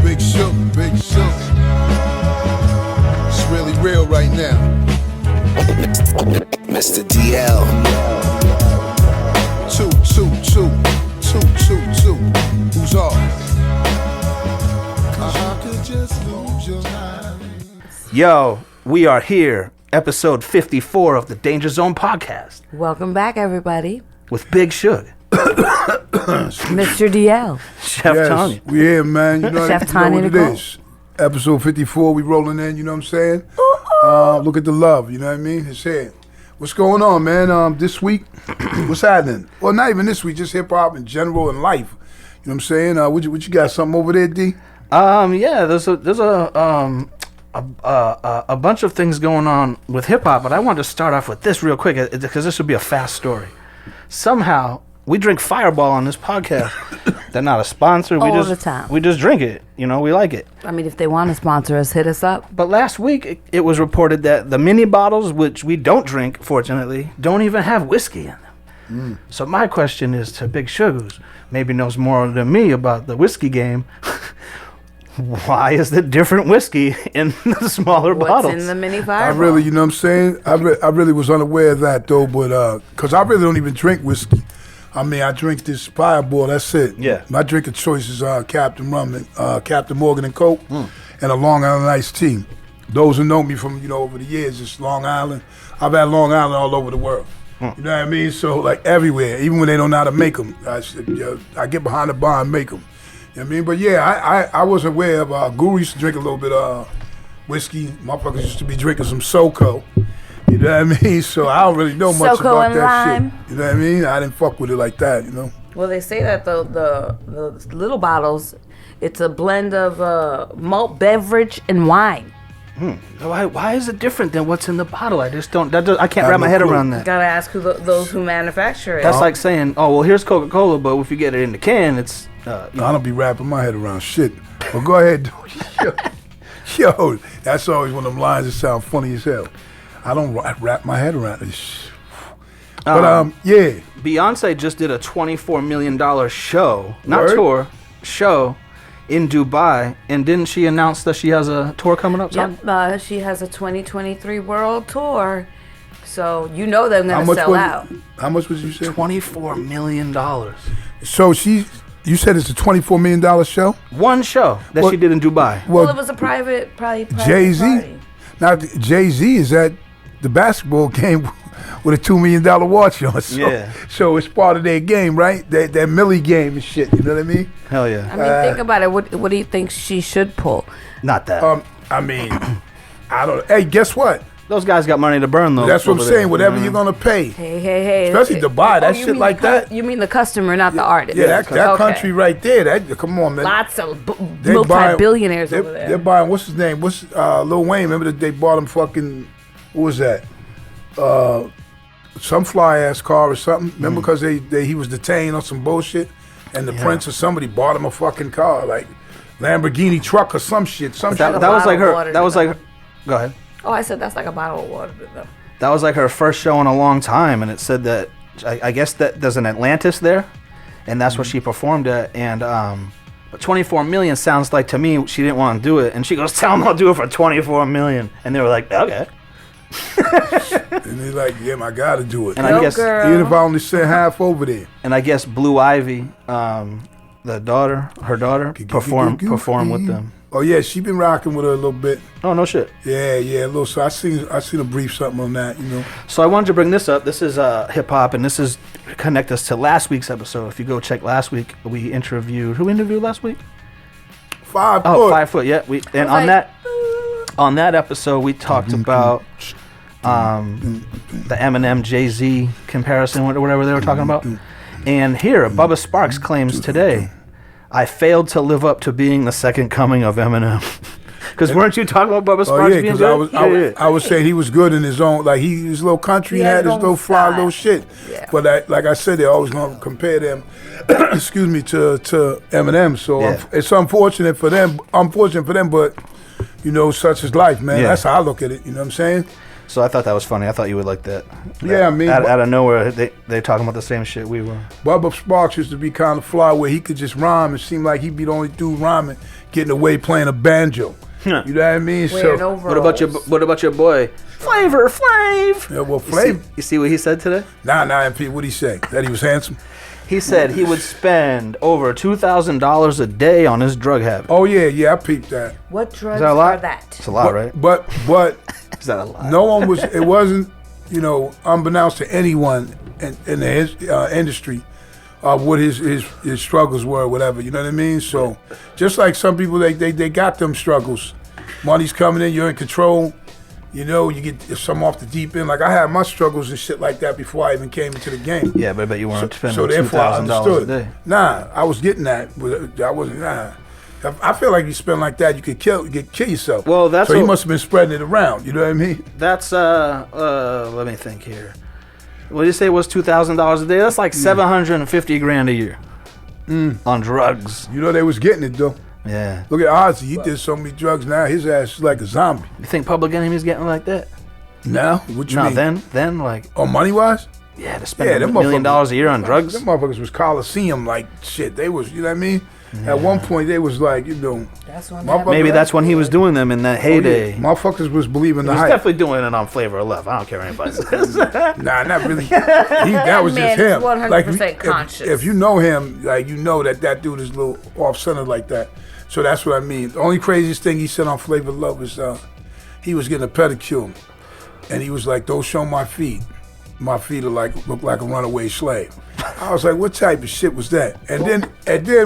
Big Shook, Big Shook. It's really real right now. Mr. DL. 2, 2, 2, 2, 2, 2. Who's off? I could just lose your mind. Yo, we are here, episode 54 of the Danger Zone podcast Welcome back, everybody. with Big Shug, Mr. DL. Chef Tony. We here, man. You know, Chef you know Tony what it Nicole. is. Episode 54, we rolling in, you know what I'm saying? Look at the love, you know what I mean? It's here. What's going on, man? This week, what's happening? Well, not even this week, just hip-hop in general and life. You know what I'm saying? What you got, something over there, D? Yeah, there's a bunch of things going on with hip hop, but I wanted to start off with this real quick because this would be a fast story. Somehow we drink Fireball on this podcast. They're not a sponsor. All the time. We just drink it. You know, we like it. I mean, if they want to sponsor us, hit us up. But last week it was reported that the mini bottles, which we don't drink, fortunately, don't even have whiskey in them. So my question is to Big Shug, who maybe knows more than me about the whiskey game. Why is there different whiskey in the smaller bottles? What's in the mini I Fireball? really, you know what I'm saying? I really was unaware of that, though, but, because I really don't even drink whiskey. I mean, I drink this Fireball, that's it. Yeah. My drink of choice is Captain Rum, and, Captain Morgan and Coke, and a Long Island iced tea. Those who know me from, over the years, it's Long Island. I've had Long Island all over the world. You know what I mean? So, like, everywhere, even when they don't know how to make them, I get behind the bar and make them. You know what I mean? But yeah, I was aware of, Guru used to drink a little bit of whiskey. Motherfuckers used to be drinking some SoCo. You know what I mean? So I don't really know much SoCo about and that lime. shit. You know what I mean? I didn't fuck with it like that, Well, they say that the little bottles, it's a blend of malt beverage and wine. Why is it different than what's in the bottle? I just don't. I can't I wrap have my no head clue. around that. Gotta ask those who manufacture it. That's like saying, oh, well, here's Coca-Cola, but if you get it in the can, it's... I don't be wrapping my head around shit. Well, go ahead. Yo, that's always one of them lines that sound funny as hell. I don't wrap my head around it. But, yeah. Beyonce just did a $24 million show, not Word? tour, show in Dubai, and didn't she announce that she has a tour coming up? Yep, she has a 2023 world tour, so they're gonna much sell was out. How much was you saying? $24 million. So you said it's a $24 million show? One show that Well- she did in Dubai. Well, it was a private Jay-Z? party. Now, Jay-Z is at the basketball game with a $2 million watch on. So, Yeah. so it's part of their game, right? That Millie game and shit, you know what I mean? Hell yeah. I mean, think about it. What do you think she should pull? Not that. I mean, I don't. Hey, guess what? Those guys got money to burn, though. That's what I'm over saying. there. Whatever you're gonna pay, Hey. especially Dubai, that you shit mean like that. You mean the customer, not the artist? Yeah, that Okay. country right there. That come on, man. Lots of They buying- multi-billionaires over They're there. buying. What's his name? What's Lil Wayne? Remember that they bought him fucking. What was that? Some fly ass car or something. Remember because he was detained on some bullshit, and the prince or somebody bought him a fucking car, like Lamborghini truck or some shit. Some That, shit. that was like bottle of her. water That to was them. like. Go ahead. Oh, I said that's like a bottle of water to them. That was like her first show in a long time, and it said that I guess that there's an Atlantis there, and that's where she performed at. And but 24 million sounds like to me she didn't want to do it, and she goes, "Tell them I'll do it for 24 million," and they were like, "Okay." And they're like, yeah, I gotta do it. And I No, guess girl. Even if I only sent half over there. and I guess Blue Ivy, her daughter, performed with them. Oh yeah, she been rocking with her a little bit. Oh no shit. Yeah, a little. So I seen a brief something on that, So I wanted to bring this up. This is hip hop, and this is connect us to last week's episode. If you go check last week, we interviewed who interviewed last week? 5 Oh, foot. 5 foot. Yeah, on that episode we talked about the Eminem Jay-Z comparison, whatever they were talking about. And here, Bubba Sparks claims today, I failed to live up to being the second coming of Eminem. Because weren't you talking about Bubba Oh Sparks yeah, being because good? I was saying he was good in his own, like his little country, he had his little fly style. little shit. Yeah. But like I said, they're always gonna compare them, excuse me, to Eminem. So Yeah. it's unfortunate for them. But such is life, man. Yeah. That's how I look at it. You know what I'm saying? So I thought that was funny. I thought you would like that. Yeah, I mean, out of nowhere, they talking about the same shit we were. Bubba Sparks used to be kind of fly where he could just rhyme. It seemed like he'd be the only dude rhyming, getting away playing a banjo. You know what I mean? Wearing So, overalls. What about your boy Flavor Flav? yeah, well, Flav. You see what he said today? Nah, MP. What'd he say? That he was handsome? He said he would spend over $2,000 a day on his drug habit. Oh yeah, I peeped that. What drugs Is that a lot? are that? It's a lot, right? But Is that a lot? no one was. It wasn't, unbeknownst to anyone in the industry, what his struggles were, or whatever. You know what I mean? So, just like some people, they got them struggles. Money's coming in, you're in control. You get some off the deep end. Like I had my struggles and shit like that before I even came into the game. Yeah, but I bet you weren't spending So therefore, I $2,000 a understood. day. Nah, I was getting that, but I wasn't. Nah. I feel like you spend like that, you could kill yourself. Well, that's so he what- must have been spreading it around. You know what I mean? That's let me think here. What did you say it was $2,000 a day? That's like $750,000 a year on drugs. You know they was getting it though. Yeah. Look at Ozzy. He did so many drugs now. His ass is like a zombie. You think Public Enemy's getting like that? Now? What you No, mean? then like Oh, money wise? yeah, to spend them $1 million motherfuckers- a year on drugs. Them motherfuckers was Coliseum like shit. They was, you know what I mean? At one point they was like, That's when motherfuckers- Maybe that's when he was doing them in that heyday. Motherfuckers was believing the He's hype. definitely doing it on Flavor of Love. I don't care what anybody says. Nah, not really. That was man just him. is 100% Like, if- conscious. If you know him, like you know that dude is a little off center like that. So that's what I mean. The only craziest thing he said on Flavor of Love was he was getting a pedicure, and he was like, "Don't show my feet. My feet are look like a runaway slave." I was like, "What type of shit was that?" And then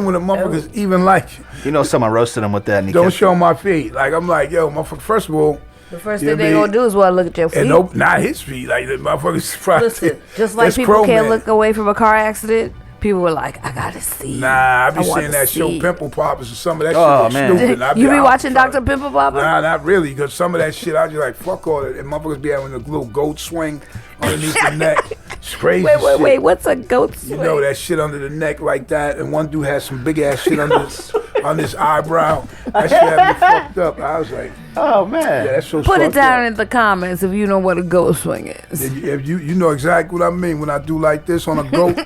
when the motherfuckers even like, You know, someone roasted him with that, and he "Don't kept show my feet," like I'm like, "Yo, motherfucker." First of all. The first You thing know they what I gonna mean? do is look at your feet. And no, not his feet. Like the motherfuckers probably. Listen, just like that's people Crow can't Man. look away from a car accident, people were like, I gotta see. Nah, I be want seeing to that show see. Pimple Poppers and some of that Oh, shit. man. Was stupid. I You be out watching trying- Dr. Pimple Popper? Nah, not really, because some of that shit I just like fuck all that. And motherfuckers be having a little goat swing underneath the neck. It's crazy. shit. Wait, what's a goat swing? You know that shit under the neck like that, and one dude has some big ass shit on his eyebrow. That shit had me fucked up. I was like, Oh man. yeah, that's so. Put it fucked down up. in the comments if you know what a goat swing is. If you know exactly what I mean when I do like this on a goat,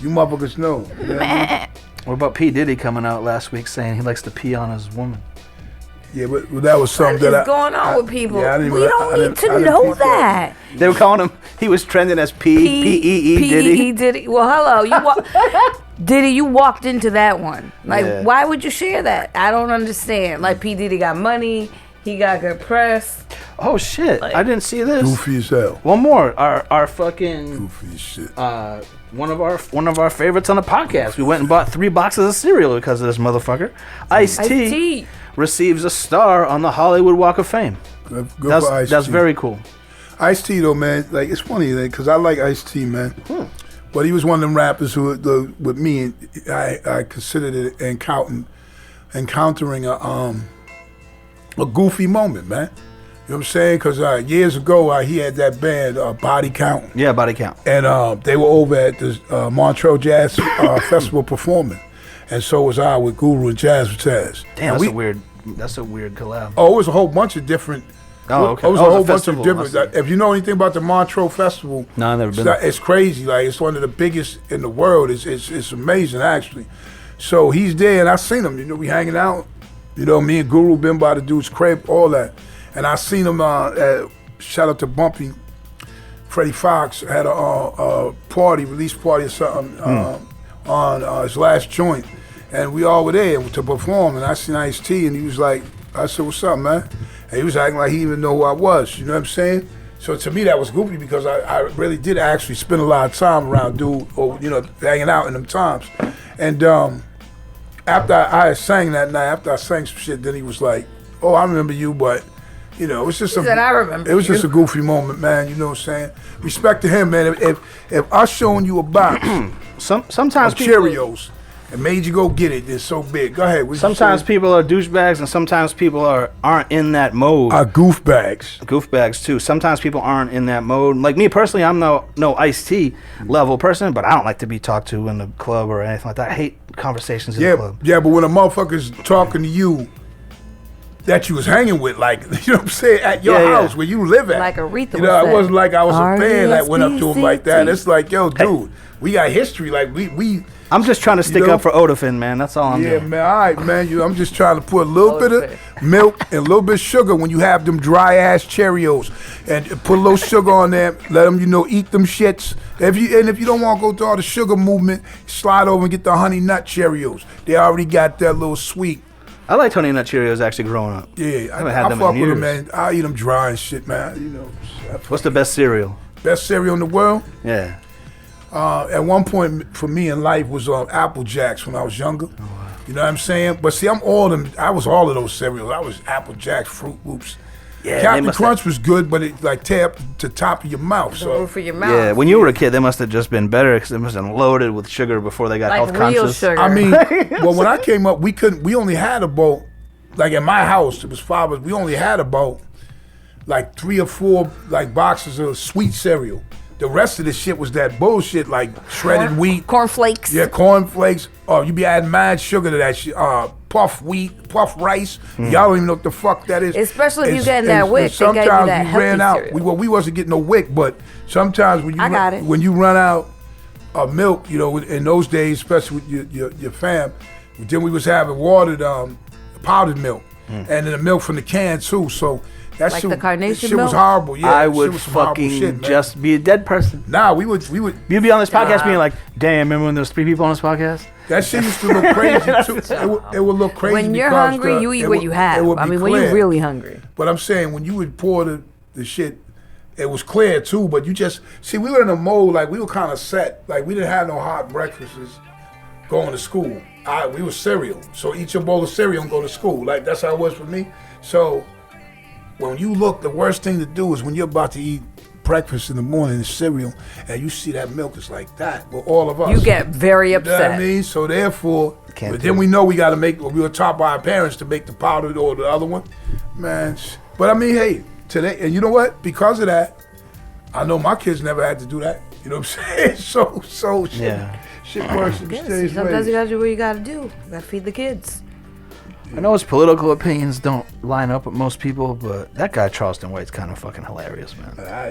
you motherfuckers know. You know what I mean? What about P Diddy coming out last week saying he likes to pee on his woman? Yeah, but that was something What that is going on with people? yeah, I didn't We even- I don't need didn't- I to didn't know peep that. that. They were calling him. He was trending as P-E-E Diddy. P-E-E Diddy. Well, hello. Diddy, you walked into that one. Like, Yeah. why would you share that? I don't understand. Like, P. Diddy got money. He got good press. Oh shit! I didn't see this. Goofy as hell. One more. Our fucking Goofy as shit. one of our favorites on the podcast. We went and bought 3 boxes of cereal because of this motherfucker. Ice-T Ice-T. receives a star on the Hollywood Walk of Fame. Good for Ice-T. That's very cool. Ice-T though, man. Like it's funny, because I like Ice-T, man. But he was one of them rappers who, with me, I considered it encountering a goofy moment, man. You know what I'm saying? Because years ago, he had that band, Body Count. Yeah, body count. And they were over at the Montreux Jazz Festival performing. And so was I with Guru and Jazz with Taz. Damn, And that's a weird collab. Oh, it was a whole bunch of different. Oh, okay. It was Oh, a it's a whole bunch festival. of different. I see. If you know anything about the Montreux Festival, No, I've never been. It's crazy. Like it's one of the biggest in the world. It's amazing actually. So he's there, and I seen him. You know, we hanging out. You know, me and Guru been by the dude's crib, all that. And I seen him. Shout out to Bumpy. Freddie Fox had a release party or something on his last joint, and we all were there to perform. And I seen Ice-T, and he was like, I said, "What's up, man?" And he was acting like he didn't even know who I was. You know what I'm saying? So to me, that was goofy because I really did actually spend a lot of time around dude, or hanging out in them times. And after I sang that night, after I sang some shit, then he was like, "Oh, I remember you, but." You know, it was just He said, "I remember It was you." just a goofy moment, man. You know what I'm saying? Respect to him, man. If us showing you a box Sometimes of people, Cheerios and made you go get it, it's so big. Go ahead. what you sometimes saying? people are douchebags, and sometimes people aren't in that mode. Are goof bags. Goofbags too. Sometimes people aren't in that mode. Like me personally, I'm no Ice-T level person, but I don't like to be talked to in the club or anything like that. I hate conversations in the club. Yeah, but when a motherfucker's talking to you that you was hanging with, like, you know what I'm saying, at your Yeah, yeah. house where you live at. Like Aretha You know, would it say. wasn't like I was a fan that went up to him like that. R-E-S-P-C-T. It's like, yo, dude, we got history. Like, we I'm just trying to stick know? up for Odafin, man. That's all I'm yeah, doing. man, all right, man. I'm just trying to put a little bit of milk and a little bit of sugar when you have them dry-ass Cheerios. And put a little sugar on there. Let them, eat them shits. If you don't want to go through all the sugar movement, slide over and get the Honey Nut Cheerios. They already got that little sweet. I liked Honey Nut Cheerios actually growing up. Yeah, I haven't had them fuck in with them, years. man. I eat them dry and shit, man. What's the best cereal? Best cereal in the world? Yeah. At one point for me in life was Apple Jacks when I was younger. You know what I'm saying? But see, I was all of those cereals. I was Apple Jacks, Fruit Loops. Yeah, Captain Crunch was good, but it like tear up the top of your mouth. The So roof of your mouth. Yeah, when you were a kid, they must have just been better because they must have been loaded with sugar before they got like health real conscious. sugar. I mean, well, when I came up, we only had about, like in my house, it was 5 of us, we only had about like 3 or 4 like boxes of sweet cereal. The rest of the shit was that bullshit, like shredded wheat. Cornflakes. Yeah, cornflakes. Oh, you be adding mad sugar to that shit. Puff wheat, puff rice. Y'all don't even know what the fuck that is. Especially if you getting that wick, they gave you Sometimes that we ran out. healthy cereal. We wasn't getting no wick, but sometimes when you run out of milk, in those days, especially with your fam, then we was having watered powdered milk, and then the milk from the can too. So that Like shit, the carnation shit was milk? horrible. Yeah, I that shit would was some horrible fucking shit, man. just be a dead person. Nah, we would. You'd be on this podcast being like, damn, remember when there was 3 people on this podcast? That shit used to look crazy too. It would look crazy. When you're because hungry, you eat what you have. I mean, when you're really hungry. But I'm saying when you would pour the shit, it was clear too. But you just see, we were in a mode like we were kind of set. Like we didn't have no hot breakfasts going to school. We was cereal, so eat your bowl of cereal and go to school. Like that's how it was for me. So when you look, the worst thing to do is when you're about to eat breakfast in the morning, it's cereal, and you see that milk is like that with all of us. You get very You know what I upset. mean? So therefore, Can't but do then it. we know we got to make. We were taught by our parents to make the powdered or the other one, man. But I mean, hey, today, and you know what? Because of that, I know my kids never had to do that. You know what I'm saying? So shit, Yeah. shit works in Yes, strange sometimes ways. you gotta do what you gotta do. You gotta feed the kids. I know his political opinions don't line up with most people, but that guy Charleston White's kind of fucking hilarious, man. I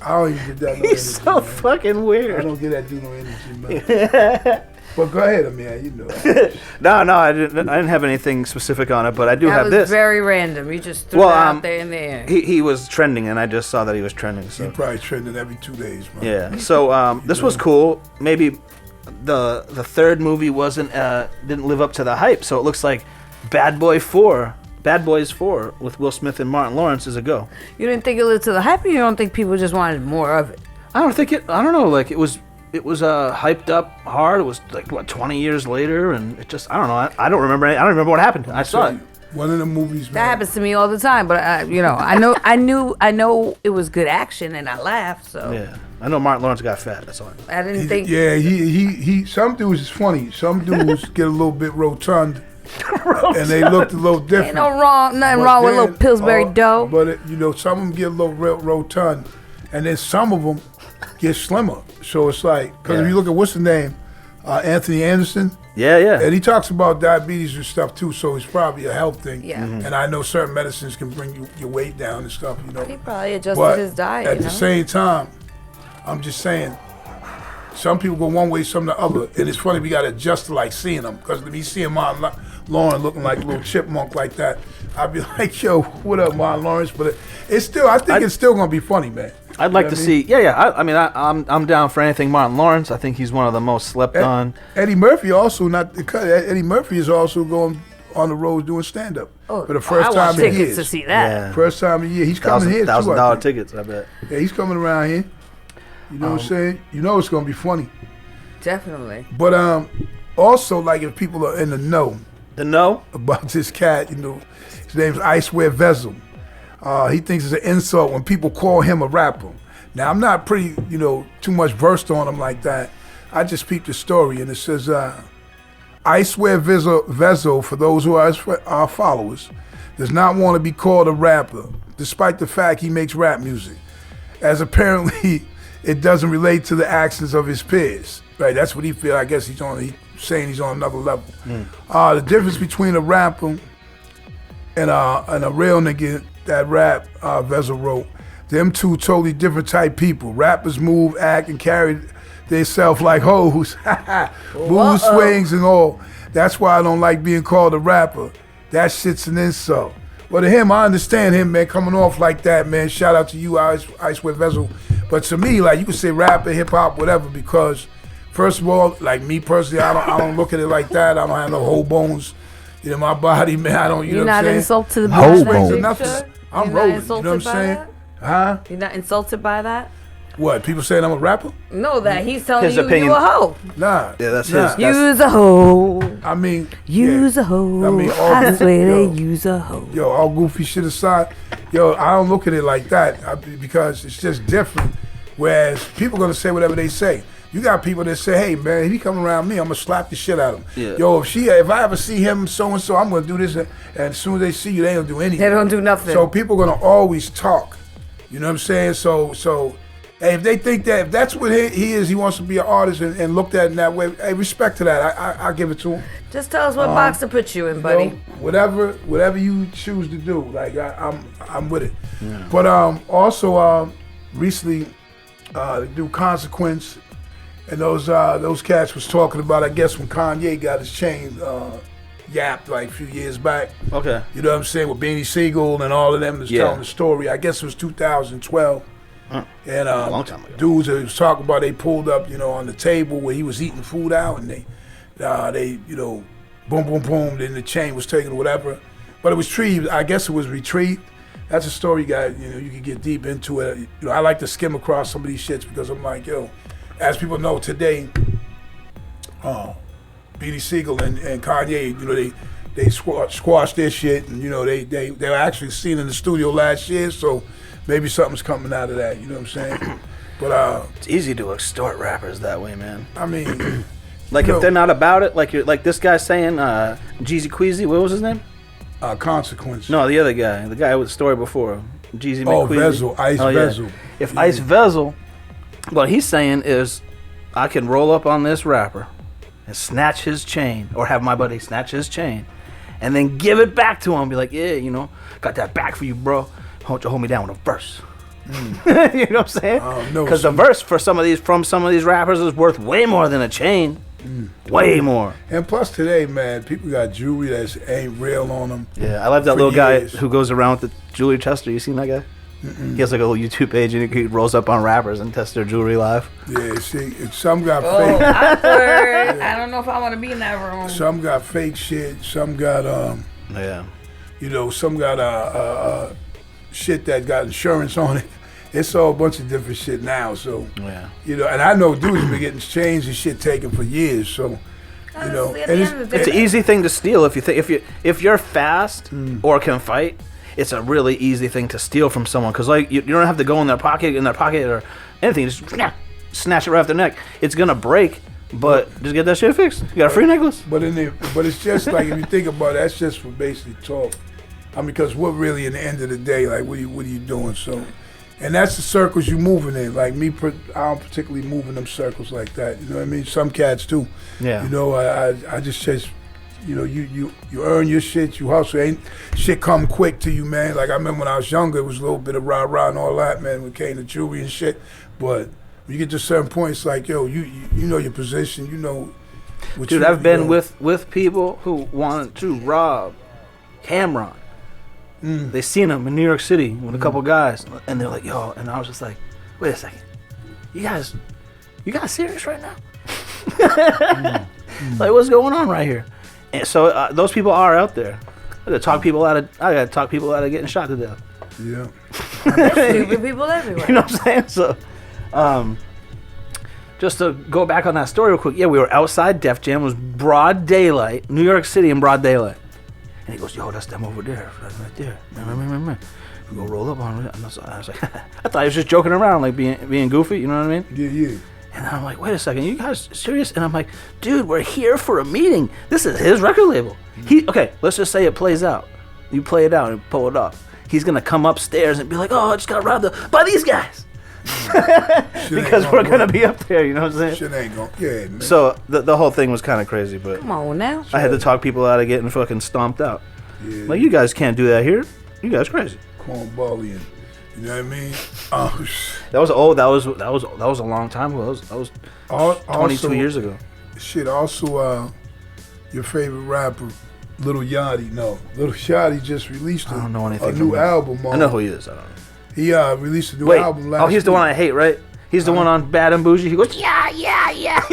don't even get that. No He's energy, so man. fucking I weird. don't get that dude no energy, man. But go ahead, man. You know. No, I didn't have anything specific on it, but I do That have was this. very random. You just threw Well, it out there in the air. He was trending, and I just saw that he was trending. He So probably trending every 2 days, man. yeah. So this was cool. Maybe the third movie didn't live up to the hype. So it looks like Bad Boys 4 with Will Smith and Martin Lawrence is a go. You didn't think it lived to the hype, or you don't think people just wanted more of it? I don't know. Like it was hyped up hard. It was like what 20 years later, and it just I don't know. I don't remember. I don't remember what happened. I saw it. One of the movies, man. That happens to me all the time. But I know it was good action, and I laughed. So Yeah, I know Martin Lawrence got fat. That's all. I didn't think. Yeah, he. Some dudes is funny. Some dudes get a little bit rotund, and they look a little different. Ain't nothing wrong with a little then, Pillsbury dough. But some of them get a little rotund, and then some of them get slimmer. So it's like, because if you look at what's the name, Anthony Anderson, Yeah. and he talks about diabetes and stuff too. So it's probably a health thing. Yeah. Mhm. And I know certain medicines can bring your weight down and stuff. He probably adjusted But his diet. at the same time, I'm just saying, some people go one way, some the other, and it's funny we got to adjust to like seeing them. Because to me seeing Martin Lawrence looking like a little chipmunk like that, I'd be like, yo, what up, Martin Lawrence? But it's still, I think it's still gonna be funny, man. I'd like to see. Yeah. I'm down for anything Martin Lawrence. I think he's one of the most slept on. Eddie Murphy also Eddie Murphy is also going on the road doing stand up for the first I time want in tickets years. to see that. Yeah. First time in a year, he's coming here too. I $1,000 think. tickets. I bet. Yeah, he's coming around here. You know what I'm saying? You know it's gonna be funny. Definitely. But also like if people are in the know about this cat, his name's Icewear Vezel. He thinks it's an insult when people call him a rapper. Now I'm not pretty, too much versed on him like that. I just peeped the story and it says, Icewear Vezel, for those who are our followers, does not want to be called a rapper, despite the fact he makes rap music, as apparently it doesn't relate to the actions of his peers. Right, that's what he feels. I guess he's saying he's on another level. The difference between a rapper and a real nigga that rap Vezel wrote, them two totally different type people. Rappers move, act, and carry themselves like hoes. Mood swings and all. That's why I don't like being called a rapper. That shit's an insult. But to him, I understand him, man, coming off like that, man. Shout out to you, Ice with Vezel. But to me, like, you can say rapper, hip hop, whatever, because first of all, like me personally, I don't look at it like that. I don't have no whole bones in my body, man. I don't, you know what I'm saying? You're not insulted by Whole that, bones. Big Enough. Shug? I'm You're rolling, not you know insulted what I'm by saying? that? Huh? You're not insulted by that? What, people saying I'm a rapper? No, that he's telling His you opinion. you a hoe. Nah. Yeah, that's nah. his. Use a hoe. I mean, Use yeah. a hoe. I mean, all I goofy- swear yo. they use a hoe. Yo, all goofy shit aside, yo, I don't look at it like that because it's just different. Whereas people gonna say whatever they say. You got people that say, hey man, if he come around me, I'm gonna slap the shit out of him. Yeah. Yo, if I ever see him so and so, I'm gonna do this, and as soon as they see you, they don't do anything. They don't do nothing. So people gonna always talk. You know what I'm saying? So hey, if they think that if that's what he is, he wants to be an artist and looked at in that way, hey, respect to that. I give it to him. Just tell us what box to put you in, buddy. You know, whatever you choose to do, like I'm with it. Yeah. But also recently they do Consequence, and those cats was talking about, I guess, when Kanye got his chain yapped like a few years back. Okay. You know what I'm saying, with Beanie Siegel and all of them was Yeah. telling the story. I guess it was 2012. And A long time ago. dudes that was talking about, they pulled up, you know, on the table where he was eating food out, and they you know, boom, boom, boom, then the chain was taken or whatever. But it was retrieved. I guess it was retrieved. That's a story you got, you know, you can get deep into it. You know, I like to skim across some of these shits because I'm like, yo, as people know today, Beanie Siegel and Kanye, you know, they squashed their shit, and you know, they were actually seen in the studio last year, so maybe something's coming out of that, you know what I'm saying? But It's easy to extort rappers that way, man. I mean, Like you if know, they're not about it, like this guy saying, Jeezy Queasy, what was his name? Consequence. No, the other guy, the guy with the story before, Jeezy Oh, McQueasy. Vezel, Ice Vezel. If Yeah. Ice Vezel, what he's saying is, I can roll up on this rapper and snatch his chain, or have my buddy snatch his chain, and then give it back to him. Be like, yeah, you know, got that back for you, bro. Hold me down with a verse. You know what I'm saying? No, Because the verse from some of these rappers is worth way more than a chain. Way more. And plus today, man, people got jewelry that ain't real on them. Yeah, I love that For little guy years. who goes around with the jewelry tester. You seen that guy? He has like a little YouTube page and he rolls up on rappers and tests their jewelry live. Yeah, see, some got Oh, fake. awkward. I don't know if I want to be in that room. Some got fake shit. Some got Yeah. you know, some got shit that got insurance on it. It's all a bunch of different shit now. So Yeah. you know, and I know dudes have been getting chains and shit taken for years. So you know, Honestly, at and the end of the It's an day, easy thing to steal if you think if you're fast or can fight. It's a really easy thing to steal from someone because like you don't have to go in their pocket or anything. Just snatch it right off their neck. It's gonna break, but just get that shit fixed. You got a free necklace. but it's just like if you think about it, that's just for basically talk. I mean, because what really, in the end of the day, like what are you doing? So, and that's the circles you moving in. Like me, I don't particularly move in them circles like that. You know what I mean? Some cats do. Yeah. You know, I just you know, you earn your shit, you hustle. Ain't shit come quick to you, man. Like I remember when I was younger, it was a little bit of rah-rah and all that, man, when it came to jewelry and shit. But when you get to certain points, like, yo, you know your position, you know what Dude, you, I've you been know. with people who wanted to rob Cameron. They seen him in New York City with a couple guys, and they're like, "Yo," and I was just like, "Wait a second, you guys serious right now? Like, what's going on right here?" And so those people are out there. I gotta talk people out of getting shot to death. Yeah. stupid people everywhere. You know what I'm saying? So, just to go back on that story real quick, yeah, we were outside Def Jam. It was broad daylight, New York City in broad daylight. And he goes, "Yo, that's them over there, right there. We go roll up on it." And I was like, I thought he was just joking around, like being goofy. You know what I mean? Yeah. And I'm like, wait a second, you guys serious? And I'm like, dude, we're here for a meeting. This is his record label. Okay, let's just say it plays out. You play it out and pull it off. He's gonna come upstairs and be like, "Oh, I just got robbed by these guys." because we're gonna be up there. You know what I'm saying? Shit ain't gonna. Yeah, man. So the whole thing was kind of crazy, but Come on now. I had to talk people out of getting fucking stomped out. Yeah. Like, you guys can't do that here. You guys crazy. Cornballian. You know what I mean? That was old. That was a long time ago. That was 22 years ago. Shit. Also, your favorite rapper, Lil Yachty. No, Lil Yachty just released I don't know anything a from new him. album. I know who he is. I don't know. He released a new Wait. album last Oh, he's the week. one I hate, right? He's the one on Bad and Bougie. He goes, yeah.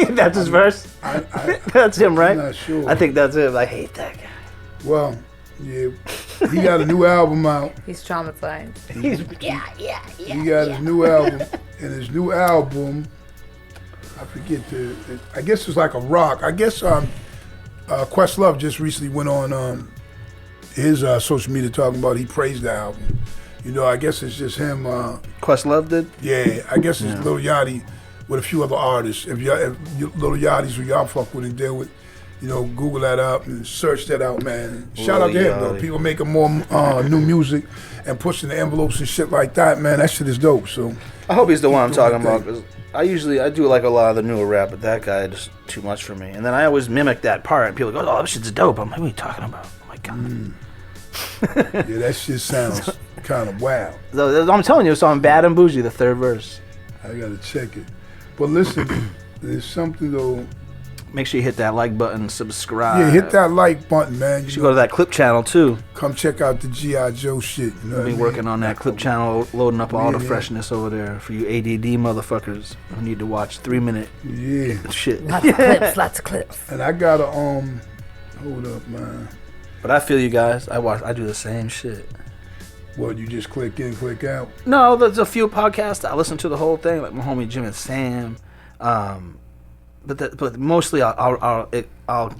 That's his verse. That's him, right? I'm not sure. I think that's it. I hate that guy. Well, yeah, he got a new album out. He's traumatized. He got his new album, and his new album, I forget I guess it's like a rock. I guess Questlove just recently went on his social media talking about he praised the album. You know, I guess it's just him. Questlove did? Yeah, I guess it's Lil Yachty with a few other artists. If Lil Yachty's who y'all fuck with and deal with, you know, Google that up and search that out, man. Shout out to him, though. People making more new music and pushing the envelopes and shit like that, man. That shit is dope. So I hope he's the one I'm talking about, because I do like a lot of the newer rap, but that guy is too much for me. And then I always mimic that part, and people go, "Oh, that shit's dope." I'm like, "What are you talking about?" Oh my god. yeah, that shit sounds kind of wild. So, I'm telling you, it's on Bad and Bougie, the third verse. I gotta check it. But listen, there's something though. Make sure you hit that like button, subscribe. Yeah, hit that like button, man. You should go to that clip channel too. Come check out the G.I. Joe shit. You know We'll be working on that clip channel, loading up all the freshness over there for you ADD motherfuckers who need to watch 3-minute shit. Lots of clips. And I gotta hold up, man. But I feel you guys. I do the same shit. What, you just click in, click out? No, there's a few podcasts I listen to the whole thing, like my homie Jim and Sam. But mostly I'll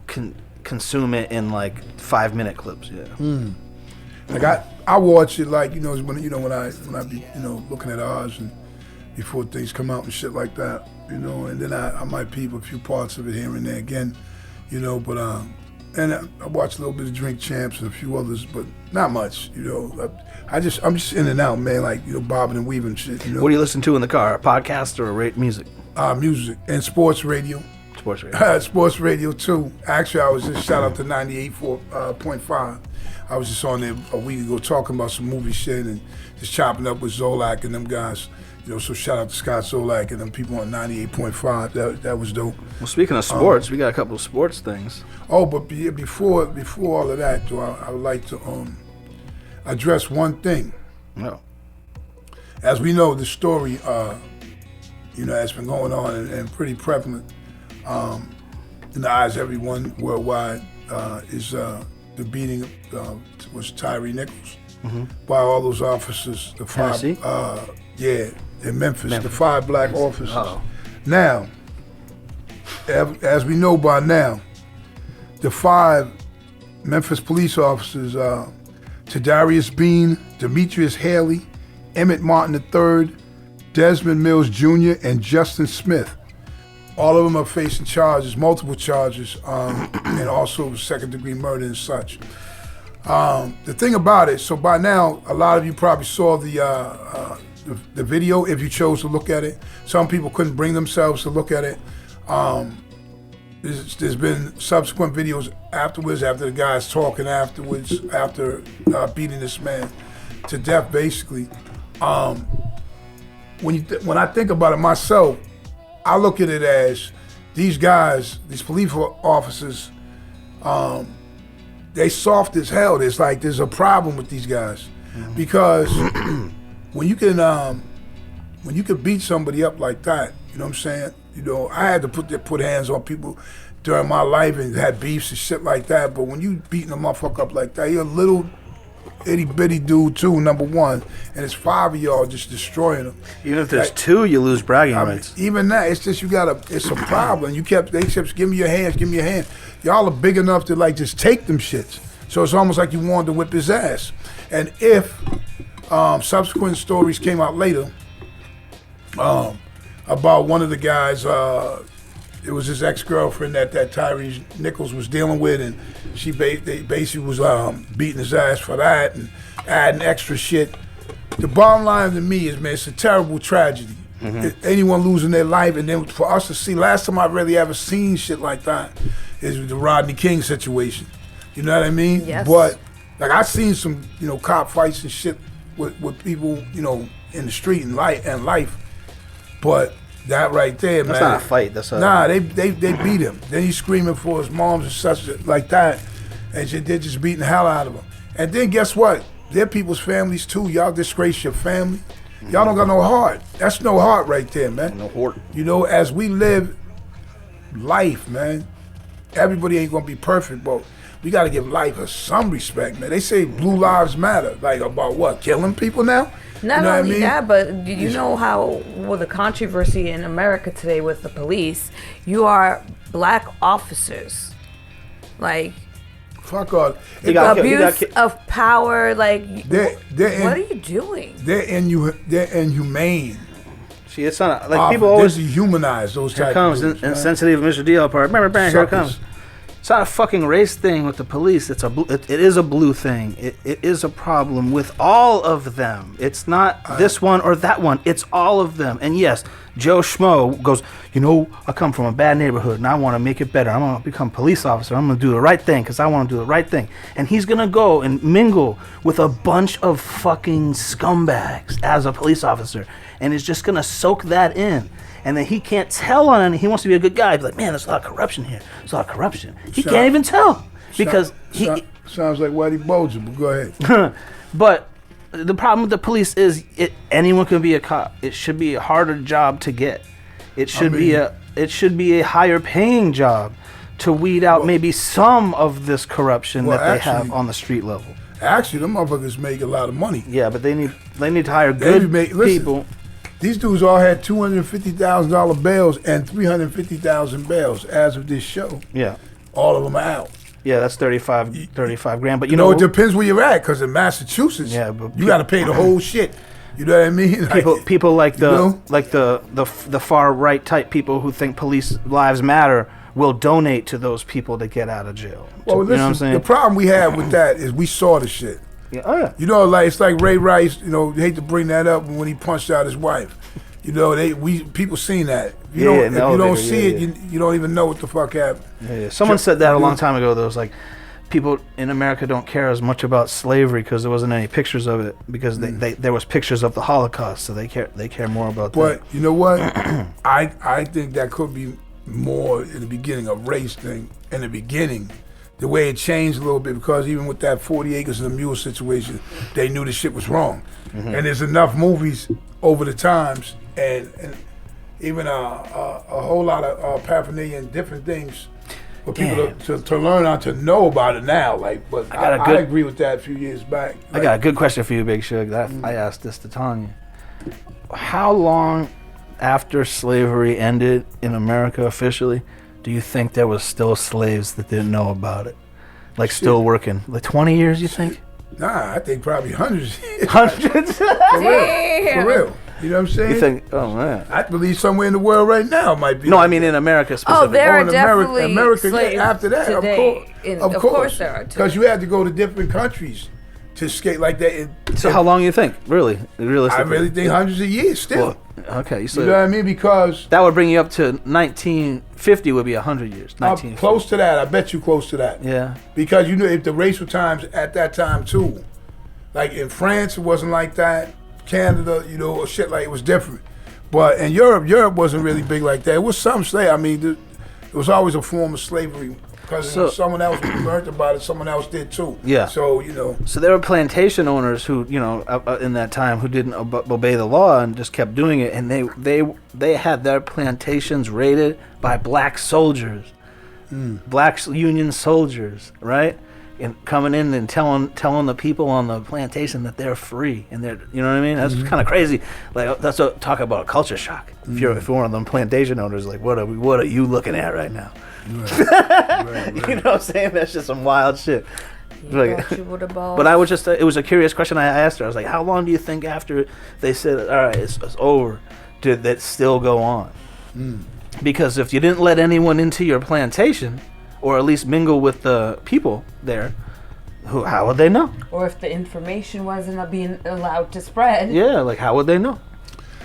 consume it in like 5-minute clips. Yeah. Like I watch it like when I be looking at ours and before things come out and shit like that, and then I might peep a few parts of it here and there again, but and I watch a little bit of Drink Champs and a few others, but not much, I'm just in and out, man, like bobbing and weaving shit. What do you listen to in the car? A podcast or music? Music and sports radio. Sports radio. Sports radio too. Actually, I was just shout out to 98.5. I was just on there a week ago talking about some movie shit and just chopping up with Zolak and them guys. So shout out to Scott Zolak and them people on 98.5. That was dope. Well, speaking of sports, we got a couple of sports things. Oh, but before all of that, though, I would like to address one thing. No. As we know, the story, has been going on and pretty prevalent in the eyes of everyone worldwide is the beating was Tyree Nichols by all those officers. The five, in Memphis, the 5 black officers. Uh-oh. Now, as we know by now, the 5 Memphis police officers, Tadarius Bean, Demetrius Haley, Emmett Martin III, Desmond Mills Jr., and Justin Smith. All of them are facing charges, multiple charges, and also second-degree murder and such. The thing about it, so by now, a lot of you probably saw the video if you chose to look at it. Some people couldn't bring themselves to look at it. There's been subsequent videos afterwards, after the guys talking afterwards, after beating this man to death, basically. When I think about it myself, I look at it as these guys, these police officers, they soft as hell. There's a problem with these guys because when you can beat somebody up like that, you know what I'm saying? I had to put hands on people during my life and had beefs and shit like that. But when you beating a motherfucker up like that, you're a little itty bitty dude too, number one, and it's 5 of y'all just destroying them. Even if there's 2, you lose bragging rights. Even that, it's just it's a problem. They kept give me your hands. Y'all are big enough to just take them shits. So it's almost like you wanted to whip his ass. And if subsequent stories came out later about one of the guys, it was his ex-girlfriend that Tyree Nichols was dealing with, and they basically was beating his ass for that and adding extra shit. The bottom line to me is, man, it's a terrible tragedy. Anyone losing their life, and then for us to see, last time I really ever seen shit like that is with the Rodney King situation. You know what I mean? Yes. But like I seen some, cop fights and shit with people, in the street and life. But that right there, That's man. not a fight. That's a They beat him. Then he's screaming for his moms and such like that, and they're just beating the hell out of him. And then guess what? They're people's families too. Y'all disgrace your family. Y'all don't got no heart. That's no heart right there, man. No heart. As we live life, man, everybody ain't gonna be perfect, but we gotta give life some respect, man. They say blue lives matter. Like about what? Killing people now? Not only that, but do you know how the controversy in America today with the police? You are black officers, like fuck all. abuse of power. Like what are you doing? They're inhumane. See, it's not like people always dehumanize those type of Here comes insensitive Mr. DL part. Remember, bang, here it comes. It's not a fucking race thing with the police. It is a blue thing. It is a problem with all of them. It's not this one or that one. It's all of them. And yes, Joe Schmo goes, I come from a bad neighborhood and I want to make it better. I'm going to become a police officer. I'm going to do the right thing because I want to do the right thing. And he's going to go and mingle with a bunch of fucking scumbags as a police officer. And is just going to soak that in. And then he can't tell on any. He wants to be a good guy. He'd be like, man, there's a lot of corruption here. There's a lot of corruption. He can't even tell because sounds like Whitey Bulger. But go ahead. But the problem with the police is anyone can be a cop. It should be a harder job to get. It should be a higher paying job to weed out maybe some of this corruption that they have on the street level. Actually, them motherfuckers make a lot of money. Yeah, but they need to hire good people. These dudes all had $250,000 bails and $350,000 bails as of this show. Yeah. All of them are out. Yeah, that's 35 grand. But it depends where you're at, because in Massachusetts, you got to pay the whole shit. You know what I mean? People like the far right type people who think police lives matter will donate to those people to get out of jail. Well, listen, you know what I'm saying? The problem we have with that is we saw the shit. Yeah. Oh, yeah. It's like Ray Rice. Hate to bring that up when he punched out his wife. People seen that. If you don't see it, you don't even know what the fuck happened. Yeah. Someone said that a long time ago. There was like, people in America don't care as much about slavery because there wasn't any pictures of it, because there was pictures of the Holocaust, so they care more about that. But you know what? I think that could be more in the beginning a race thing. In the beginning, the way it changed a little bit, because even with that 40 acres and a mule situation, they knew the shit was wrong. Mm-hmm. And there's enough movies over the times and even a whole lot of paraphernalia and different things for people to learn how to know about it now. But I agree with that a few years back. I got a good question for you, Big Shug. I asked this to Tanya. How long after slavery ended in America officially do you think there was still slaves that didn't know about it? Still working? 20 years, you think? Nah, I think probably hundreds. Hundreds? For real. You know what I'm saying? You think, oh man. I believe somewhere in the world right now might be. No, I mean in America specifically. Oh, there are definitely America slaves after that, today. Of course there are. Because you had to go to different countries to skate like that. So how long you think? Really? I really think hundreds of years still. Well, okay. So you know what I mean? Because that would bring you up to 1950 would be 100 years. Close to that. I bet you close to that. Yeah. Because if the racial times at that time too, like in France it wasn't like that. Canada, or shit like it was different. But in Europe wasn't really big like that. It was some slave. I mean, it was always a form of slavery. Because someone else learned about it, someone else did too. Yeah. So, So there were plantation owners who, in that time who didn't obey the law and just kept doing it. And they had their plantations raided by black soldiers. Black Union soldiers, right? And coming in and telling the people on the plantation that they're free and they're, you know what I mean? That's kind of crazy. That's talk about a culture shock. If you're one of them plantation owners, what are you looking at right now? Right. You know what I'm saying? That's just some wild shit. But I was just, it was a curious question I asked her. I was like, how long do you think after they said, all right, it's over, did that still go on? Because if you didn't let anyone into your plantation, or at least mingle with the people there, how would they know? Or if the information wasn't being allowed to spread. Yeah, how would they know?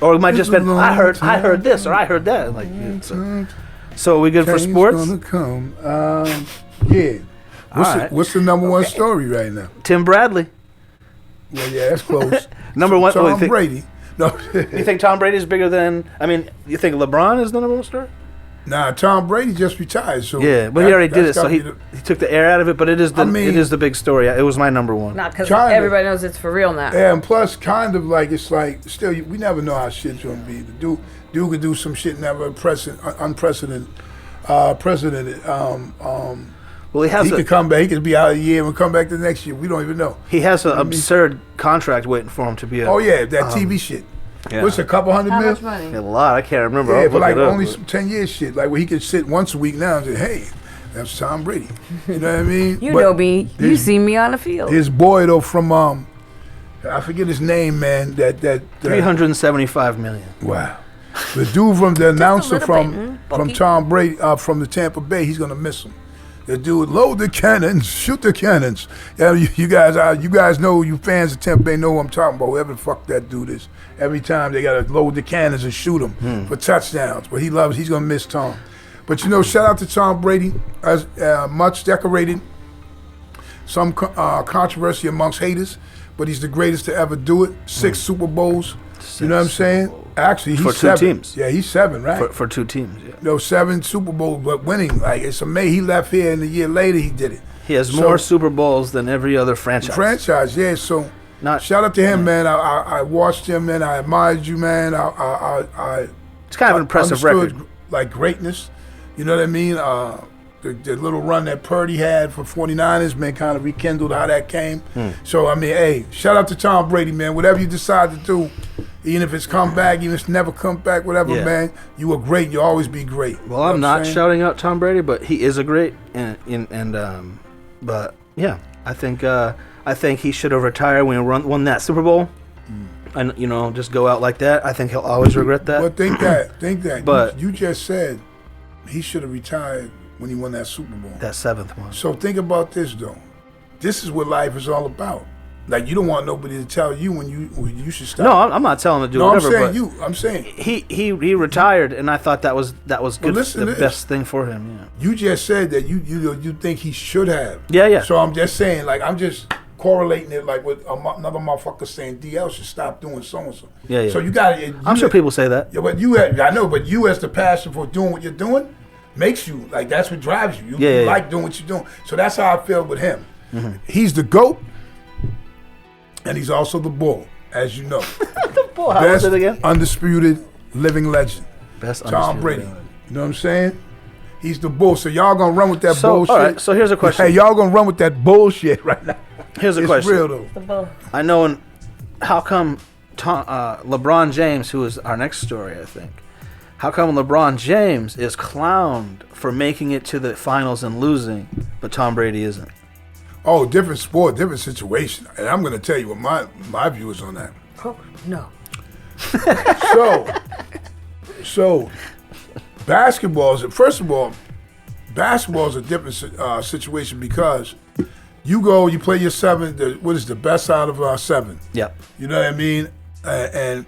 Or it might just It's a been long I heard time. this or I heard that. Like, so are we good for Change sports? gonna come. Yeah. Alright. What's the number one story right now? Tim Bradley, Well, yeah, that's close. number one. Tom you think, Brady. No, you think Tom Brady is bigger than? I mean, you think LeBron is the number one story? nah. Tom Brady just retired. So Yeah, but he already did it, that's so gotta he be the- he took the air out of it. But it is the it is the big story. It was my number one. Not because Kinda. everybody knows it's for real now. Yeah, and plus, kind of like it's like still we never know how shit's gonna be. The dude could do some shit never unprecedented. Well, he has He could come back. He could be out a year and come back the next year. We don't even know. he has an absurd contract waiting for him to be a, Oh yeah, that TV shit. yeah. What's a couple hundred How mil? much money? a lot. I can't remember. Yeah, I'll for look like it up, only but- some 10 years shit. Like where he could sit once a week now and say, hey, that's Tom Brady. You know what I mean? You But know me. You his- see me on the field. His boy though from I forget his name, man. That 375 million. wow. The dude from the announcer little from bit, Bucky. Tom Brady from the Tampa Bay, he's gonna miss him. The dude, load the cannons, shoot the cannons. Yeah, you guys know, you fans of Tampa Bay know what I'm talking about. Whoever the fuck that dude is. Every time they gotta load the cannons and shoot him for touchdowns. But he's gonna miss Tom. But shout out to Tom Brady, as much decorated. Some controversy amongst haters, but he's the greatest to ever do it. 6 Super Bowls. You know what I'm saying? Actually, he's For two 7. teams. Yeah, he's 7, right? For 2 teams. Yeah. No, 7 Super Bowls, but winning. Like, it's amazing. He left here, and a year later, he did it. He has So- more Super Bowls than every other franchise. Yeah. So, Not shout out to him, man. I watched him, man. I admired you, man. I It's kind of an impressive record. understood, like, greatness. You know what I mean? The little run that Purdy had for 49ers, man, kind of rekindled how that came. So, I mean, hey, shout out to Tom Brady, man. Whatever you decide to do, even if it's come back, even if it's never come back, whatever, Yeah. man, you were great. You'll always be great. Well, You know I'm what not saying? shouting out Tom Brady, but he is a great but yeah, I think he should have retired when he won that Super Bowl, and just go out like that. I think he'll always regret that. But think that. But- you just said he should have retired when he won that Super Bowl. That 7th one. So think about this, though. This is what life is all about. Like, you don't want nobody to tell you when you should stop. No, I'm not telling him to do No, I'm whatever. saying but you. I'm saying he retired, and I thought that was good. listen The to this. best thing for him. Yeah. you just said that you think he should have. Yeah. So I'm just saying, like, I'm just correlating it, like, with another motherfucker saying DL should stop doing so and so. Yeah. So you got to. I'm sure people say that. Yeah, but I know, but you as the passion for doing what you're doing makes you, like, that's what drives you. You Yeah. like doing what you're doing. So that's how I feel with him. He's the GOAT, and he's also the bull, as you know. Boy, how was Best it again? undisputed living legend, Best Tom undisputed Brady. legend. You know what I'm saying? He's the bull. So y'all gonna run with that So, bullshit. all right, so here's a question. Hey, y'all gonna run with that bullshit right now. Here's a It's question. real though. The bull. I know. How come LeBron James, who is our next story, I think, how come LeBron James is clowned for making it to the finals and losing, but Tom Brady isn't? Oh, different sport, different situation. And I'm gonna tell you what my view is on that. Oh, no. So basketball is, first of all, basketball is a different situation because you play your 7. What is the best out of 7? Yep. You know what I mean? And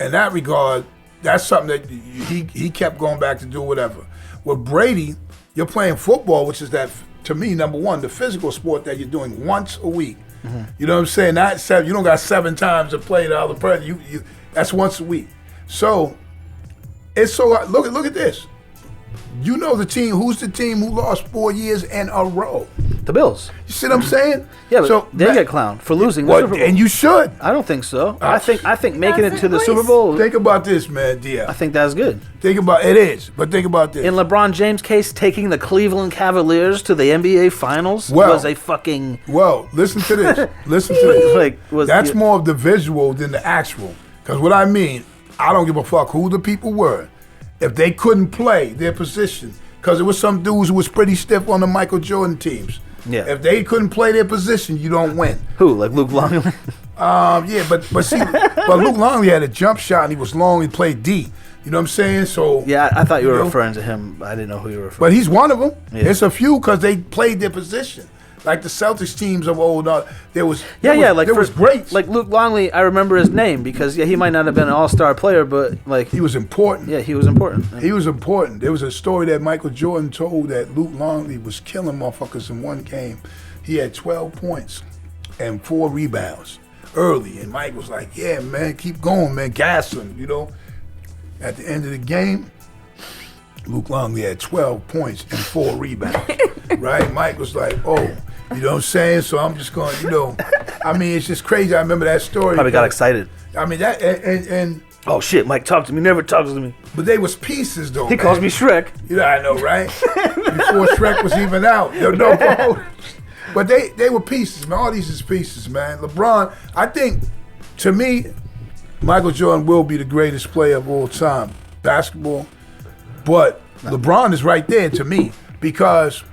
in that regard, that's something that he kept going back to do whatever. With Brady, you're playing football, which is that, to me, number one, the physical sport that you're doing once a week. You know what I'm saying? Not 7. You don't got 7 times to play the other person. You that's once a week. So it's so look at this. You know the team. Who's the team who lost 4 years in a row? The Bills. You see what I'm saying? Yeah, but so they get clowned for losing the well, Super Bowl. and you should. I don't think so. I think making it That's to the nice. Super Bowl, Think about this, man, DL. I think that's good. Think about it is, but think about this. In LeBron James' case, taking the Cleveland Cavaliers to the NBA Finals Well- was a fucking Well, listen to this. Listen to this. That's more of the visual than the actual. Because what I mean, I don't give a fuck who the people were. If they couldn't play their position, because there was some dudes who was pretty stiff on the Michael Jordan teams. Yeah. If they couldn't play their position, you don't win. Who, like Luke Longley? Yeah, but see, but Luke Longley had a jump shot and he was long. He played D. You know what I'm saying? So Yeah, I thought you were know? referring to him. I didn't know who you were referring But he's one of them. Yeah. It's a few because they played their position. Like the Celtics teams of old, there was great. Like Luke Longley, I remember his name because he might not have been an all-star player, but like he was important. Yeah, he was important. He was important. There was a story that Michael Jordan told that Luke Longley was killing motherfuckers in one game. He had 12 points and 4 rebounds early, and Mike was like, "Yeah, man, keep going, man, gas him." At the end of the game, Luke Longley had 12 points and 4 rebounds. Right? Mike was like, "Oh, you know what I'm saying? So I'm just going, I mean, it's just crazy. I remember that story. Probably got excited. I mean, that, and oh, shit, Mike talked to me, never talks to me. But they was pieces, though, He calls me Shrek. I know, right? Before Shrek was even out. No. But they were pieces, man. All these is pieces, man. LeBron, I think, to me, Michael Jordan will be the greatest player of all time, basketball. But LeBron is right there to me because,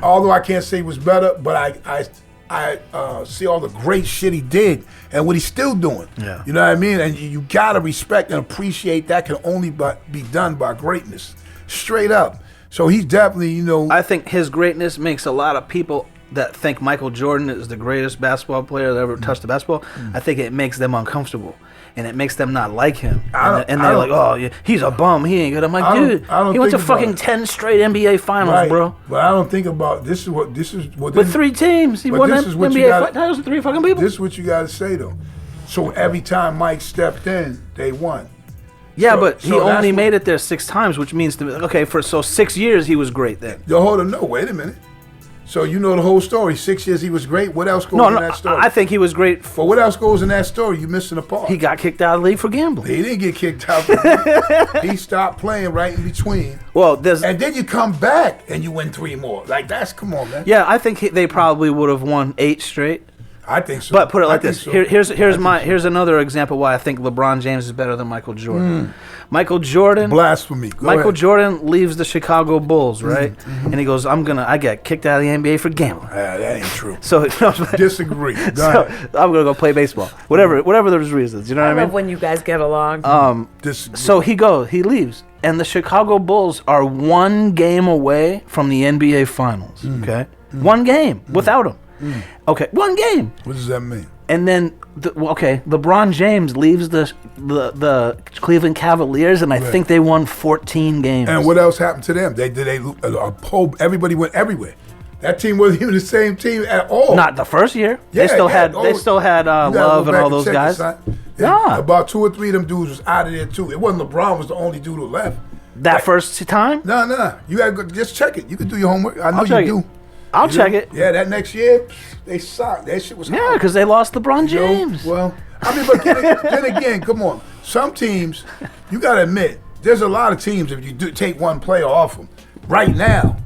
although I can't say he was better, but I see all the great shit he did and what he's still doing. Yeah. You know what I mean? And you gotta respect and appreciate that can only be done by greatness, straight up. So he's definitely, I think his greatness makes a lot of people that think Michael Jordan is the greatest basketball player that ever touched the basketball. I think it makes them uncomfortable. And it makes them not like him. And they're like, oh, yeah, he's a bum. He ain't good. I'm like, dude, he went to fucking 10 straight NBA finals, right, bro. But I don't think about this is what with 3 teams. He won NBA titles with 3 fucking people. This is what you got to say, though. So every time Mike stepped in, they won. Yeah, but he only made it there 6 times, which means, so 6 years he was great then. Yo, hold on. No, wait a minute. So you know the whole story. 6 years he was great. What else goes in that story? I think he was great. But what else goes in that story? You missing a part. He got kicked out of the league for gambling. He didn't get kicked out. He stopped playing right in between. And then you come back and you win 3 more. Like come on, man. Yeah, I think they probably would have won 8 straight. I think so. But put it like this. So. Here's another example why I think LeBron James is better than Michael Jordan. Michael Jordan. Blasphemy. Michael Jordan leaves the Chicago Bulls, right? And he goes, I got kicked out of the NBA for gambling. That ain't true. So disagree. I'm gonna go play baseball. Whatever those reasons. You know what I mean? I love when you guys get along. Disagree. So he leaves. And the Chicago Bulls are 1 game away from the NBA Finals. Okay? 1 game without him. Okay, 1 game. What does that mean? And then, LeBron James leaves the Cleveland Cavaliers, and I think they won 14 games. And what else happened to them? Everybody went everywhere. That team wasn't even the same team at all. Not the first year. Yeah, they still had Love and all those guys. Yeah. About 2 or 3 of them dudes was out of there too. It wasn't LeBron was the only dude who left. That first time? No. You gotta go, just check it. You can do your homework. I know you do. I'll check it. Yeah, that next year, they sucked. That shit was hard. Yeah, because they lost LeBron James. Well, I mean, but then again, come on. Some teams, you got to admit, there's a lot of teams, if you do take one player off them, right now,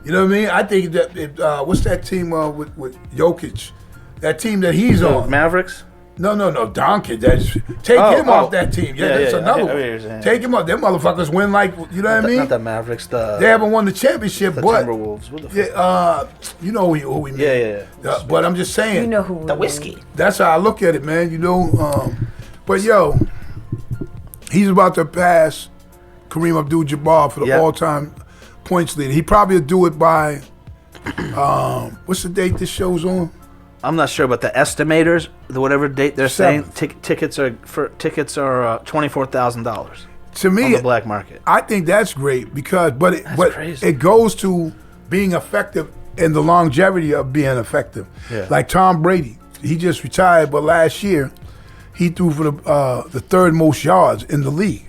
you know what I mean? I think that, what's that team with Jokic? That team that he's on. Mavericks? No, Doncic. Take him off that team. Yeah, that's another one. Take him off. Them motherfuckers win you know what I mean? Not the Mavericks. They haven't won the championship, but Timberwolves. What the fuck? you know who we mean. Yeah. But I'm just saying. You know who the whiskey. That's how I look at it, man. But yo, he's about to pass Kareem Abdul-Jabbar for the all-time points leader. He probably will do it by what's the date this show's on? I'm not sure, but the estimators, whatever date they're saying, tickets are $24,000. To me, on the black market. I think that's great because, but crazy. It goes to being effective and the longevity of being effective. Yeah. Like Tom Brady, he just retired, but last year he threw for the 3rd most yards in the league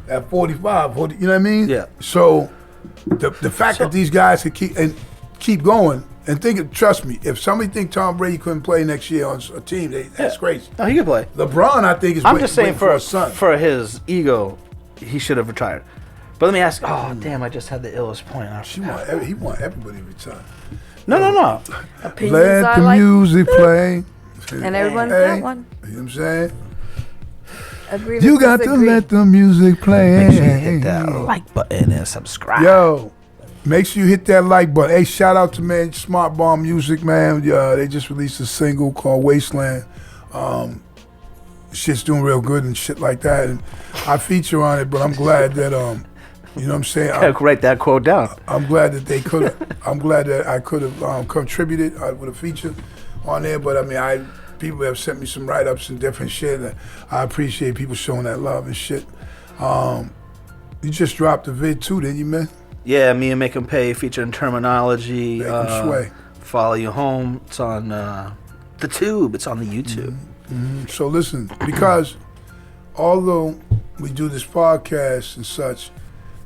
at 45. You know what I mean? Yeah. So the fact that these guys could keep going. And trust me, if somebody think Tom Brady couldn't play next year on a team, that's crazy. No, he can play. LeBron, I think, is I'm just saying for his son. For his ego, he should have retired. But let me ask. Oh, damn! I just had the illest point. He want everybody to retire. No. Opinions Let the music play. And everyone's got one. You know what I'm saying? Agree. You got to let the music play. Make sure you hit that like button and subscribe. Yo. Make sure you hit that like button. Hey, shout out to man Smart Bomb Music, man. They just released a single called Wasteland. Shit's doing real good and shit like that. And I feature on it, but I'm glad that You know what I'm saying? Write that quote down. I'm glad that they could have. I'm glad that I could have contributed with a feature on there. But I mean, people have sent me some write-ups and different shit. And I appreciate people showing that love and shit. You just dropped a vid too, didn't you, man? Yeah, Me and Make 'Em Pay featuring Terminology. Make 'em sway. Follow You Home. It's on the Tube. It's on the YouTube. So listen, because although we do this podcast and such,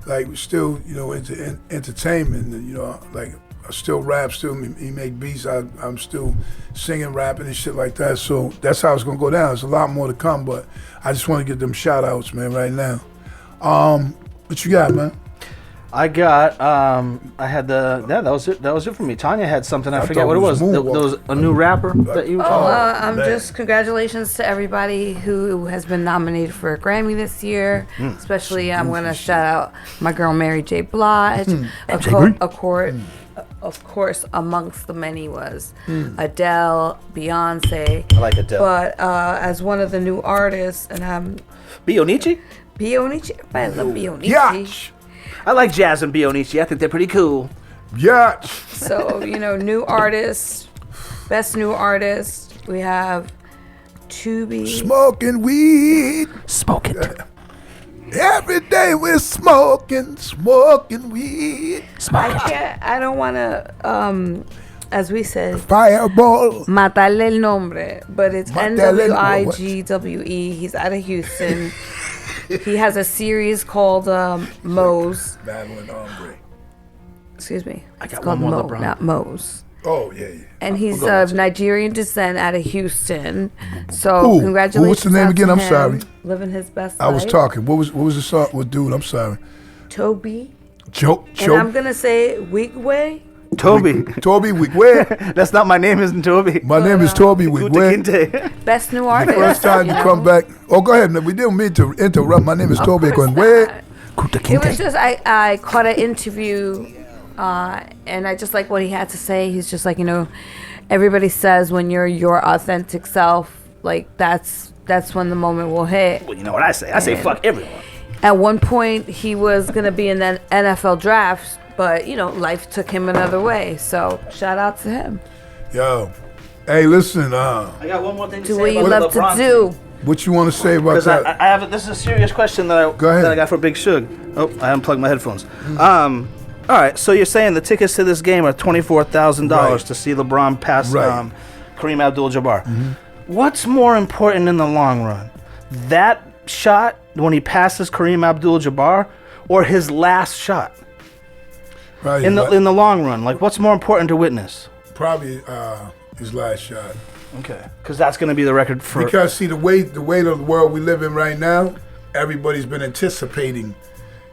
like we still, into entertainment, and, like I still rap, he make beats, I'm still singing, rapping and shit like that. So that's how it's gonna go down. There's a lot more to come, but I just want to give them shout outs, man, right now. What you got, man? I got, I had that was it. That was it for me. Tanya had something. I forget what it was. There was a new rapper that you were talking about. Just congratulations to everybody who has been nominated for a Grammy this year. Especially, I'm going to shout out my girl Mary J. Blige. Of course, amongst the many was Adele, Beyonce. I like Adele. But as one of the new artists, and I'm Bionici? I love Bionici. Yacht. I like Jazz and Bionici. I think they're pretty cool. Yacht. So, new artists, best new artist, we have Tubi. Smoking weed. Smoke it. Every day we're smoking weed. I don't want to, as we said, Fireball. matarle el nombre, but it's Matarle el nombre. NWIGWE. He's out of Houston. He has a series called Moe's. Battling Ombre. Excuse me. I got It's one called more Mo, LeBron. not Moe's. Oh, yeah. And he's go ahead. of Nigerian descent out of Houston. So Who? congratulations. What's the name out again? to I'm him. sorry. Living his best I was life. talking. What was the song? What dude? I'm sorry. Toby. Joe. And I'm going to say Wigwe. Toby. Toby Wigwe. That's not my name, isn't Toby. My name is Toby Kunta Wigwe. Kinte. Best new artist. First time you come back. Oh, go ahead. We didn't mean to interrupt. My name is Toby Wigwe. Kunta It was Kinte. just, I caught an interview and I just like what he had to say. He's just like, everybody says when you're your authentic self, like that's when the moment will hit. Well, you know what I say? I say fuck everyone. At one point, he was going to be in the NFL draft, but, life took him another way. So, shout out to him. Yo. Hey, listen. I got one more thing to Do say what you about love the LeBron to do. thing. What you want to say about Because that? I have this is a serious question that Go ahead. that I got for Big Shug. Oh, I unplugged my headphones. All right, so you're saying the tickets to this game are $24,000 Right. to see LeBron pass Right. Kareem Abdul-Jabbar. What's more important in the long run? That shot when he passes Kareem Abdul-Jabbar or his last shot? Right, In the long run, like what's more important to witness? probably his last shot. Okay, because that's going to be the record for. Because see, the way of the world we live in right now, everybody's been anticipating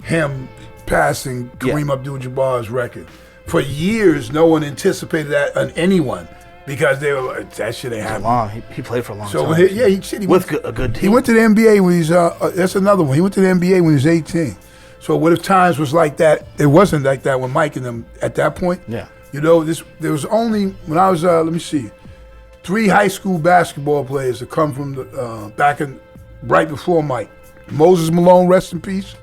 him passing Kareem Abdul-Jabbar's record. For years, no one anticipated that on anyone because they were like, that shit ain't happening. long. He played for a long So time. when he with went, a good team. he went to the NBA when he's that's another one. He went to the NBA when he was 18. So what if times was like that? It wasn't like that when Mike and them at that point. Yeah. There was only when I was 3 high school basketball players that come from the right before Mike. Moses Malone, rest in peace.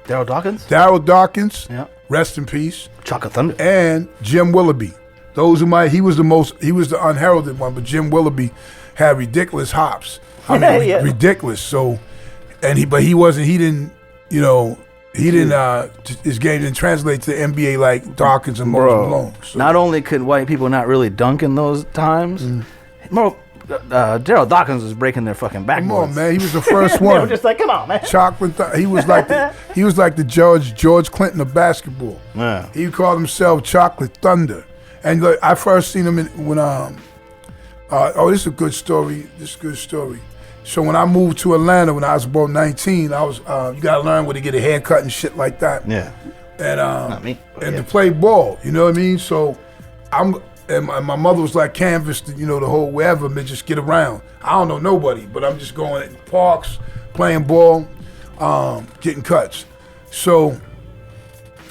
Daryl Dawkins. Darryl Dawkins, Yeah. rest in peace. Chocolate Thunder. And Jim Willoughby. He was the unheralded one, but Jim Willoughby had ridiculous hops. I mean, Yeah. ridiculous. So, but he didn't, his game didn't translate to the NBA like Dawkins and Moses Malone. So, Not only could white people not really dunk in those times, Daryl Dawkins was breaking their fucking backboards. come on, man. He was the first They were one. just like, come on, man. He was like the George Clinton of basketball. Yeah. He called himself Chocolate Thunder. And look, I first seen him when this is a good story. So when I moved to Atlanta when I was about 19, I was you gotta learn where to get a haircut and shit like that. Yeah. And Not me, but and yeah. to play ball, you know what I mean? So and my mother was like canvas, the whole wherever, man, just get around. I don't know nobody, but I'm just going at parks, playing ball, getting cuts. So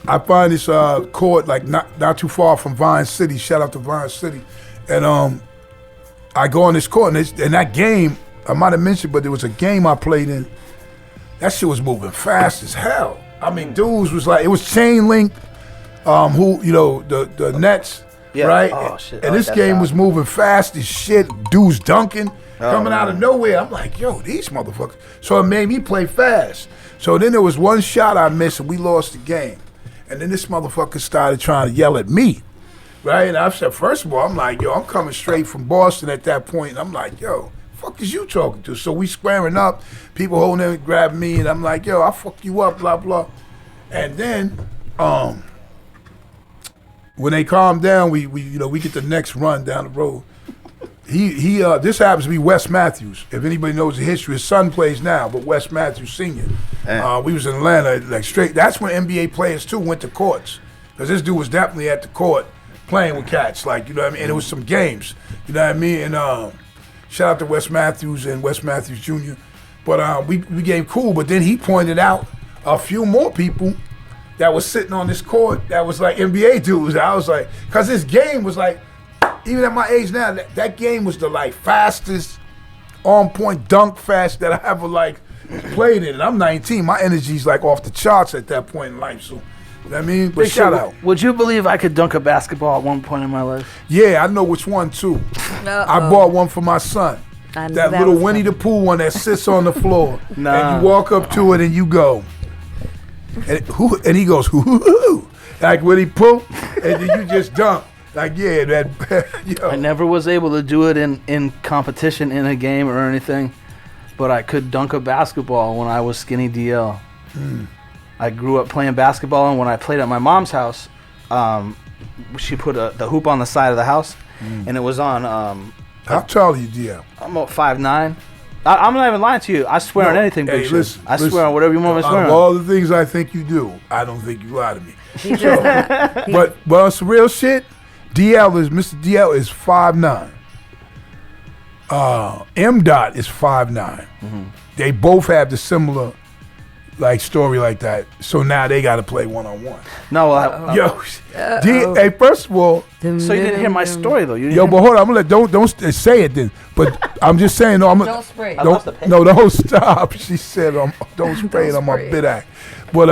I find this court like not too far from Vine City. Shout out to Vine City, and I go on this court, and that game I might have mentioned, but there was a game I played in. That shit was moving fast as hell. I mean, dudes was like, it was chain link. The nets, Yeah. right? Oh, shit. And Oh, this that's game out. was moving fast as shit. Dudes dunking, coming out of nowhere. I'm like, yo, these motherfuckers. So it made me play fast. So then there was one shot I missed and we lost the game. And then this motherfucker started trying to yell at me, right? And I said, first of all, I'm like, yo, I'm coming straight from Boston at that point. And I'm like, yo, fuck is you talking to? So we squaring up, people holding in, grabbing me, and I'm like, yo, I'll fuck you up, blah, blah. And then, when they calm down, we get the next run down the road. This happens to be Wes Matthews. If anybody knows the history, his son plays now, but Wes Matthews Sr. We was in Atlanta, like straight. That's when NBA players too went to courts, because this dude was definitely at the court playing with cats, like, you know what I mean. And it was some games, you know what I mean. And shout out to Wes Matthews and Wes Matthews Jr. But we became cool. But then he pointed out a few more people that was sitting on this court that was like NBA dudes. I was like, because this game was like, even at my age now, that game was the like fastest on point dunk fast that I ever like played in. And I'm 19, my energy's like off the charts at that point in life. So, you know what I mean? But shout out. Would you believe I could dunk a basketball at one point in my life? Yeah, I know which one too. Uh-oh. I bought one for my son. I knew That that little was Winnie the Pooh one that sits on the floor. Nah. And you walk up to it and you go. And he goes, hoo, like Winnie Pooh, and then you just dunk. Like, yeah, that, yo. I never was able to do it in competition in a game or anything, but I could dunk a basketball when I was skinny DL. I grew up playing basketball, and when I played at my mom's house, she put the hoop on the side of the house, and it was on. How tall are you, DL? I'm about 5'9". I'm not even lying to you. I swear on anything, hey, Big Shug. listen, I swear on whatever you want me to swear Of on. all the things I think you do, I don't think you lie to me. He just, But on some real shit, Mr. DL is 5'9". M. Dot is 5'9". They both have the similar like story like that. So now they got to play one-on-one. No, well, Yo, hey, first of all, so you didn't hear my story though. You didn't yo, hear but hold on, I'm gonna don't say it then. But I'm just saying, no, I'm don't spray. don't stop. She said, don't spray it on my spray it. bid act. But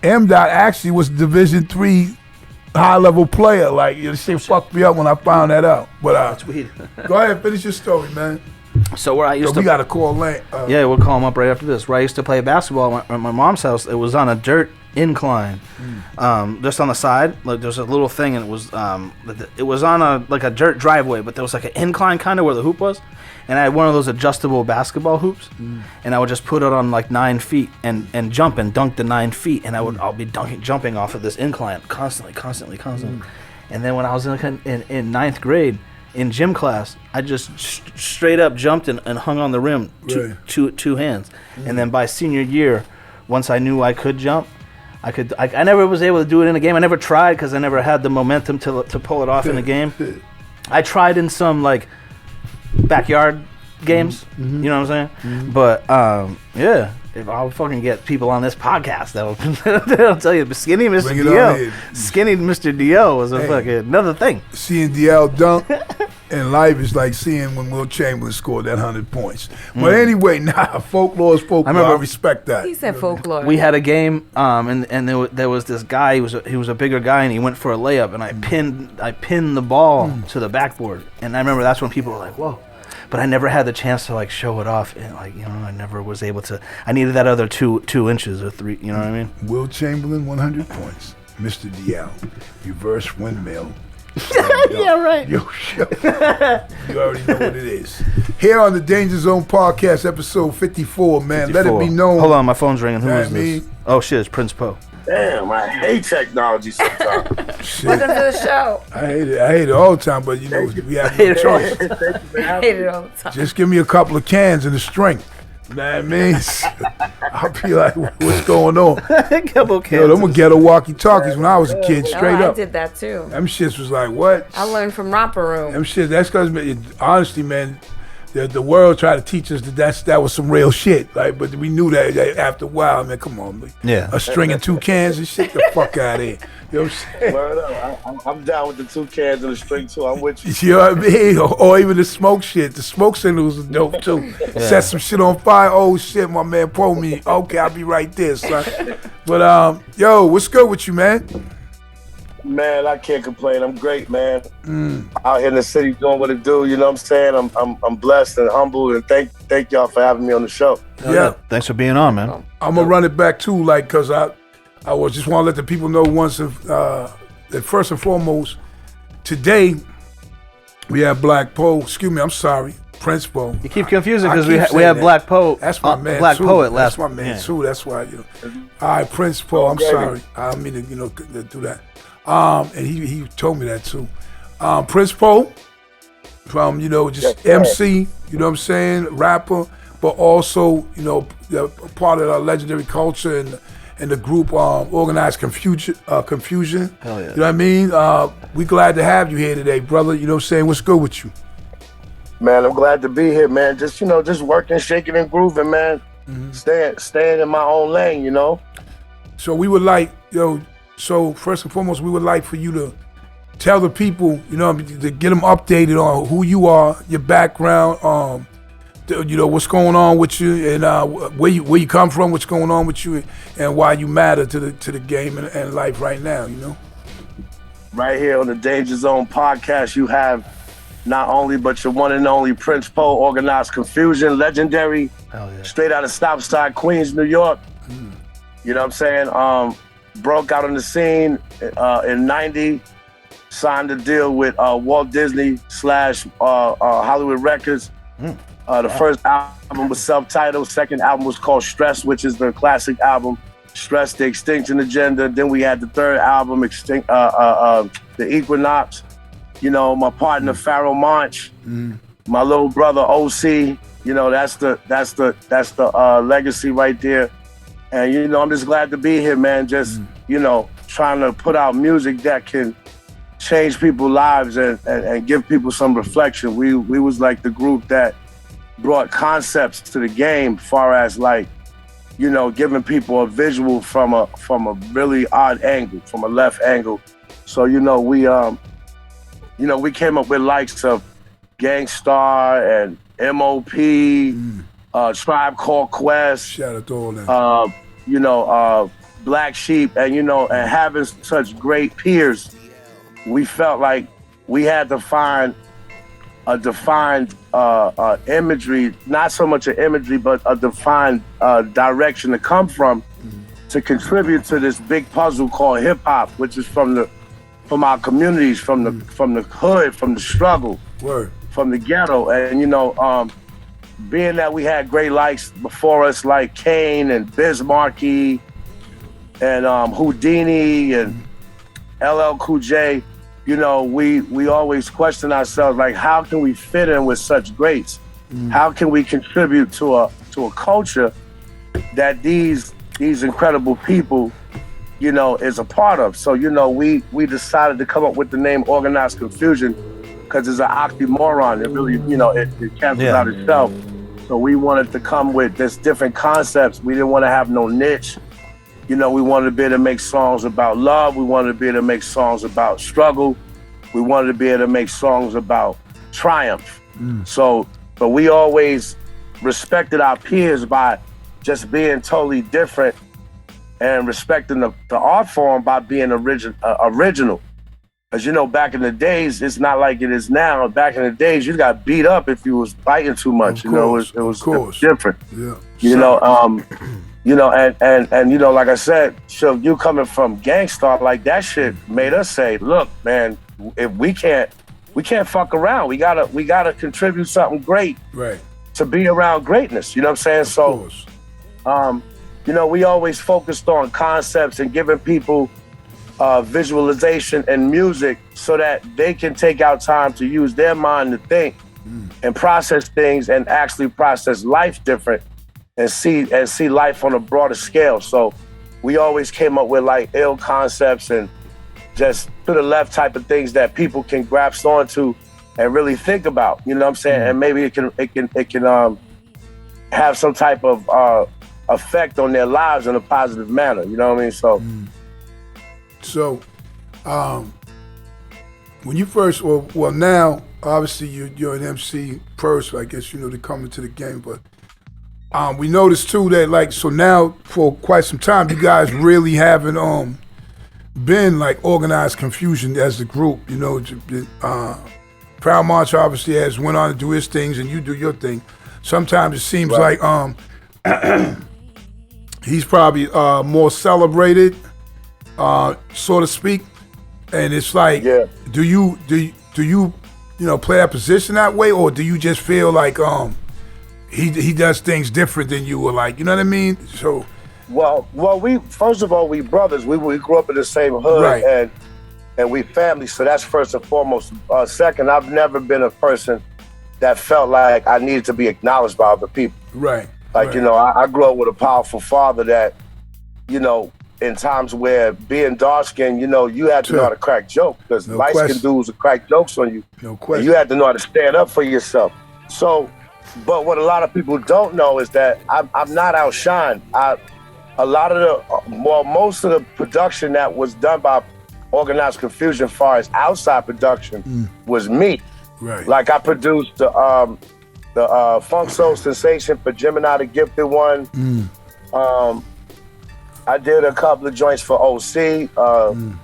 M. Dot actually was a Division III high level player. Like, this shit fucked me up when I found that out. But That's weird. go ahead, finish your story, man. So where I used So we to, got to call Lane. yeah, we'll call him up right after this. Where I used to play basketball at my mom's house, it was on a dirt incline, just on the side. Like there's a little thing, and it was on a dirt driveway, but there was like an incline kind of where the hoop was, and I had one of those adjustable basketball hoops, and I would just put it on like 9 feet and jump and dunk the 9 feet, and I'll be jumping off of this incline constantly, and then when I was in ninth grade. In gym class, I just straight up jumped and hung on the rim two hands. And then by senior year, once I knew I could jump, I never was able to do it in a game. I never tried because I never had the momentum to pull it off in a game. I tried in some like backyard games, you know what I'm saying? But yeah, if I'll fucking get people on this podcast that'll tell you, skinny Mr. Bring it on in. DL, skinny Mr. DL was a fucking another thing. Seeing DL dunk in life is like seeing when Will Chamberlain scored that 100 points. But anyway, folklore is folklore. I respect that. He said folklore. We had a game, and there was this guy. He was a bigger guy, and he went for a layup, and I pinned the ball to the backboard, and I remember that's when people were like, "Whoa!" But I never had the chance to like show it off, and like I never was able to. I needed that other 2 inches or 3. You know what I mean? Will Chamberlain 100 points. Mr. DL, reverse windmill. Yeah, right. Yo, you already know what it is. Here on the Danger Zone podcast, episode 54, man. 54. Let it be known. Hold on, my phone's ringing. Who is me? this? Oh shit, it's Prince Poe. Damn, I hate technology sometimes. Welcome to the show. I hate it all the time, but we have no choice. I hate it all the time. Just give me a couple of cans and a string. You know what I mean? I'll be like, what's going on? Couple cans. Yo, them were ghetto walkie-talkies when I was a kid, straight up. I did that too. Them shits was like, what? I learned from Romper Room. Them shit, that's because, honestly, man, the world tried to teach us that was some real shit, right? But we knew that after a while, man. Come on, man. Yeah. A string and 2 cans and shit, the fuck out of here. You know what I'm saying? Word up. I'm down with the 2 cans and the string too. I'm with you. You know what I mean? Or even the smoke shit. The smoke signals was dope too. Set some shit on fire. Oh shit, my man pulled me. Okay, I'll be right there, son. But yo, what's good with you, man? Man, I can't complain. I'm great, man. Out here in the city doing what it do. You know what I'm saying? I'm blessed and humbled, and thank y'all for having me on the show. Yeah. Thanks for being on, man. I'm gonna run it back too, like, cause I was just want to let the people know once that first and foremost, today we have Black Poe. Excuse me, I'm sorry, Prince Poe. You keep confusing because I keep we have saying Black Poe. That's my man. Black too. Poet That's last. my man too. That's why All right, Prince Poe. I'm sorry. I don't mean to to do that. And he told me that too. Prince Poe, from just MC. You know what I'm saying, rapper, but also part of our legendary culture and the group organized Konfusion. Hell yeah. You know what I mean? We glad to have you here today, brother. You know what I'm saying? What's good with you? Man, I'm glad to be here, man. Just just working, shaking, and grooving, man. Staying in my own lane, So we would like, so first and foremost, we would like for you to tell the people, to get them updated on who you are, your background, what's going on with you, and where you come from, what's going on with you, and why you matter to the game and life right now. Right here on the Danger Zone podcast, you have not only but your one and only Prince Poe, Organized Konfusion, legendary, straight out of Southside Queens, New York. You know what I'm saying? Broke out on the scene in '90, signed a deal with Walt Disney / Hollywood Records. The first album was self-titled. Second album was called Stress, which is the classic album, Stress, The Extinction Agenda. Then we had the third album, The Equinox. My partner Pharaoh Monch, my little brother OC. That's the legacy right there. And I'm just glad to be here, man. Just trying to put out music that can change people's lives and give people some reflection. We was like the group that brought concepts to the game, far as giving people a visual from a really odd angle, from a left angle. So we came up with likes of Gangstar and MOP, Tribe Called Quest. Shout out to all that. Black Sheep, and and having such great peers, we felt like we had to find a defined imagery, not so much an imagery, but a defined direction to come from to contribute to this big puzzle called hip hop, which is from our communities, from the hood, from the struggle, from the ghetto. And being that we had great likes before us like Kane and Biz Markie and Houdini and LL Cool J, we always question ourselves, like, how can we fit in with such greats? How can we contribute to a culture that these incredible people is a part of? So we decided to come up with the name Organized Konfusion because it's an oxymoron. It really it cancels out itself. So we wanted to come with this different concepts. We didn't want to have no niche. We wanted to be able to make songs about love. We wanted to be able to make songs about struggle. We wanted to be able to make songs about triumph. But we always respected our peers by just being totally different and respecting the art form by being original. As back in the days, it's not like it is now. Back in the days, you got beat up if you was biting too much. It was different. And like I said, so you coming from Gangstar, like that shit made us say, look, man, if we can't fuck around. We gotta contribute something great, right, to be around greatness. You know what I'm saying? So, we always focused on concepts and giving people visualization and music so that they can take out time to use their mind to think and process things and actually process life different and see life on a broader scale. So we always came up with like ill concepts and just to the left type of things that people can grasp onto and really think about. You know what I'm saying? And maybe it can have some type of effect on their lives in a positive manner. You know what I mean? So. So, when you first, well now, obviously you're an MC first, I guess, to come into the game, but we noticed too that, like, so now for quite some time, you guys really haven't been like organized confusion as the group. Proud March obviously has went on to do his things and you do your thing. Sometimes it seems like he's probably more celebrated, so to speak, and it's like, do you play that position that way, or do you just feel like he does things different than you, or like, you know what I mean? So, well, we first of all, we brothers. We grew up in the same hood, right. and we family. So that's first and foremost. Second, I've never been a person that felt like I needed to be acknowledged by other people. Right. Like, I grew up with a powerful father that, in times where being dark-skinned, you had to know how to crack jokes, because light-skinned dudes would crack jokes on you. No question. You had to know how to stand up for yourself. So, but what a lot of people don't know is that I'm not outshined. Most of the production that was done by Organized Confusion, as far as outside production, was me. Right. Like, I produced the Funk Soul Sensation for Gemini the Gifted One. I did a couple of joints for OC,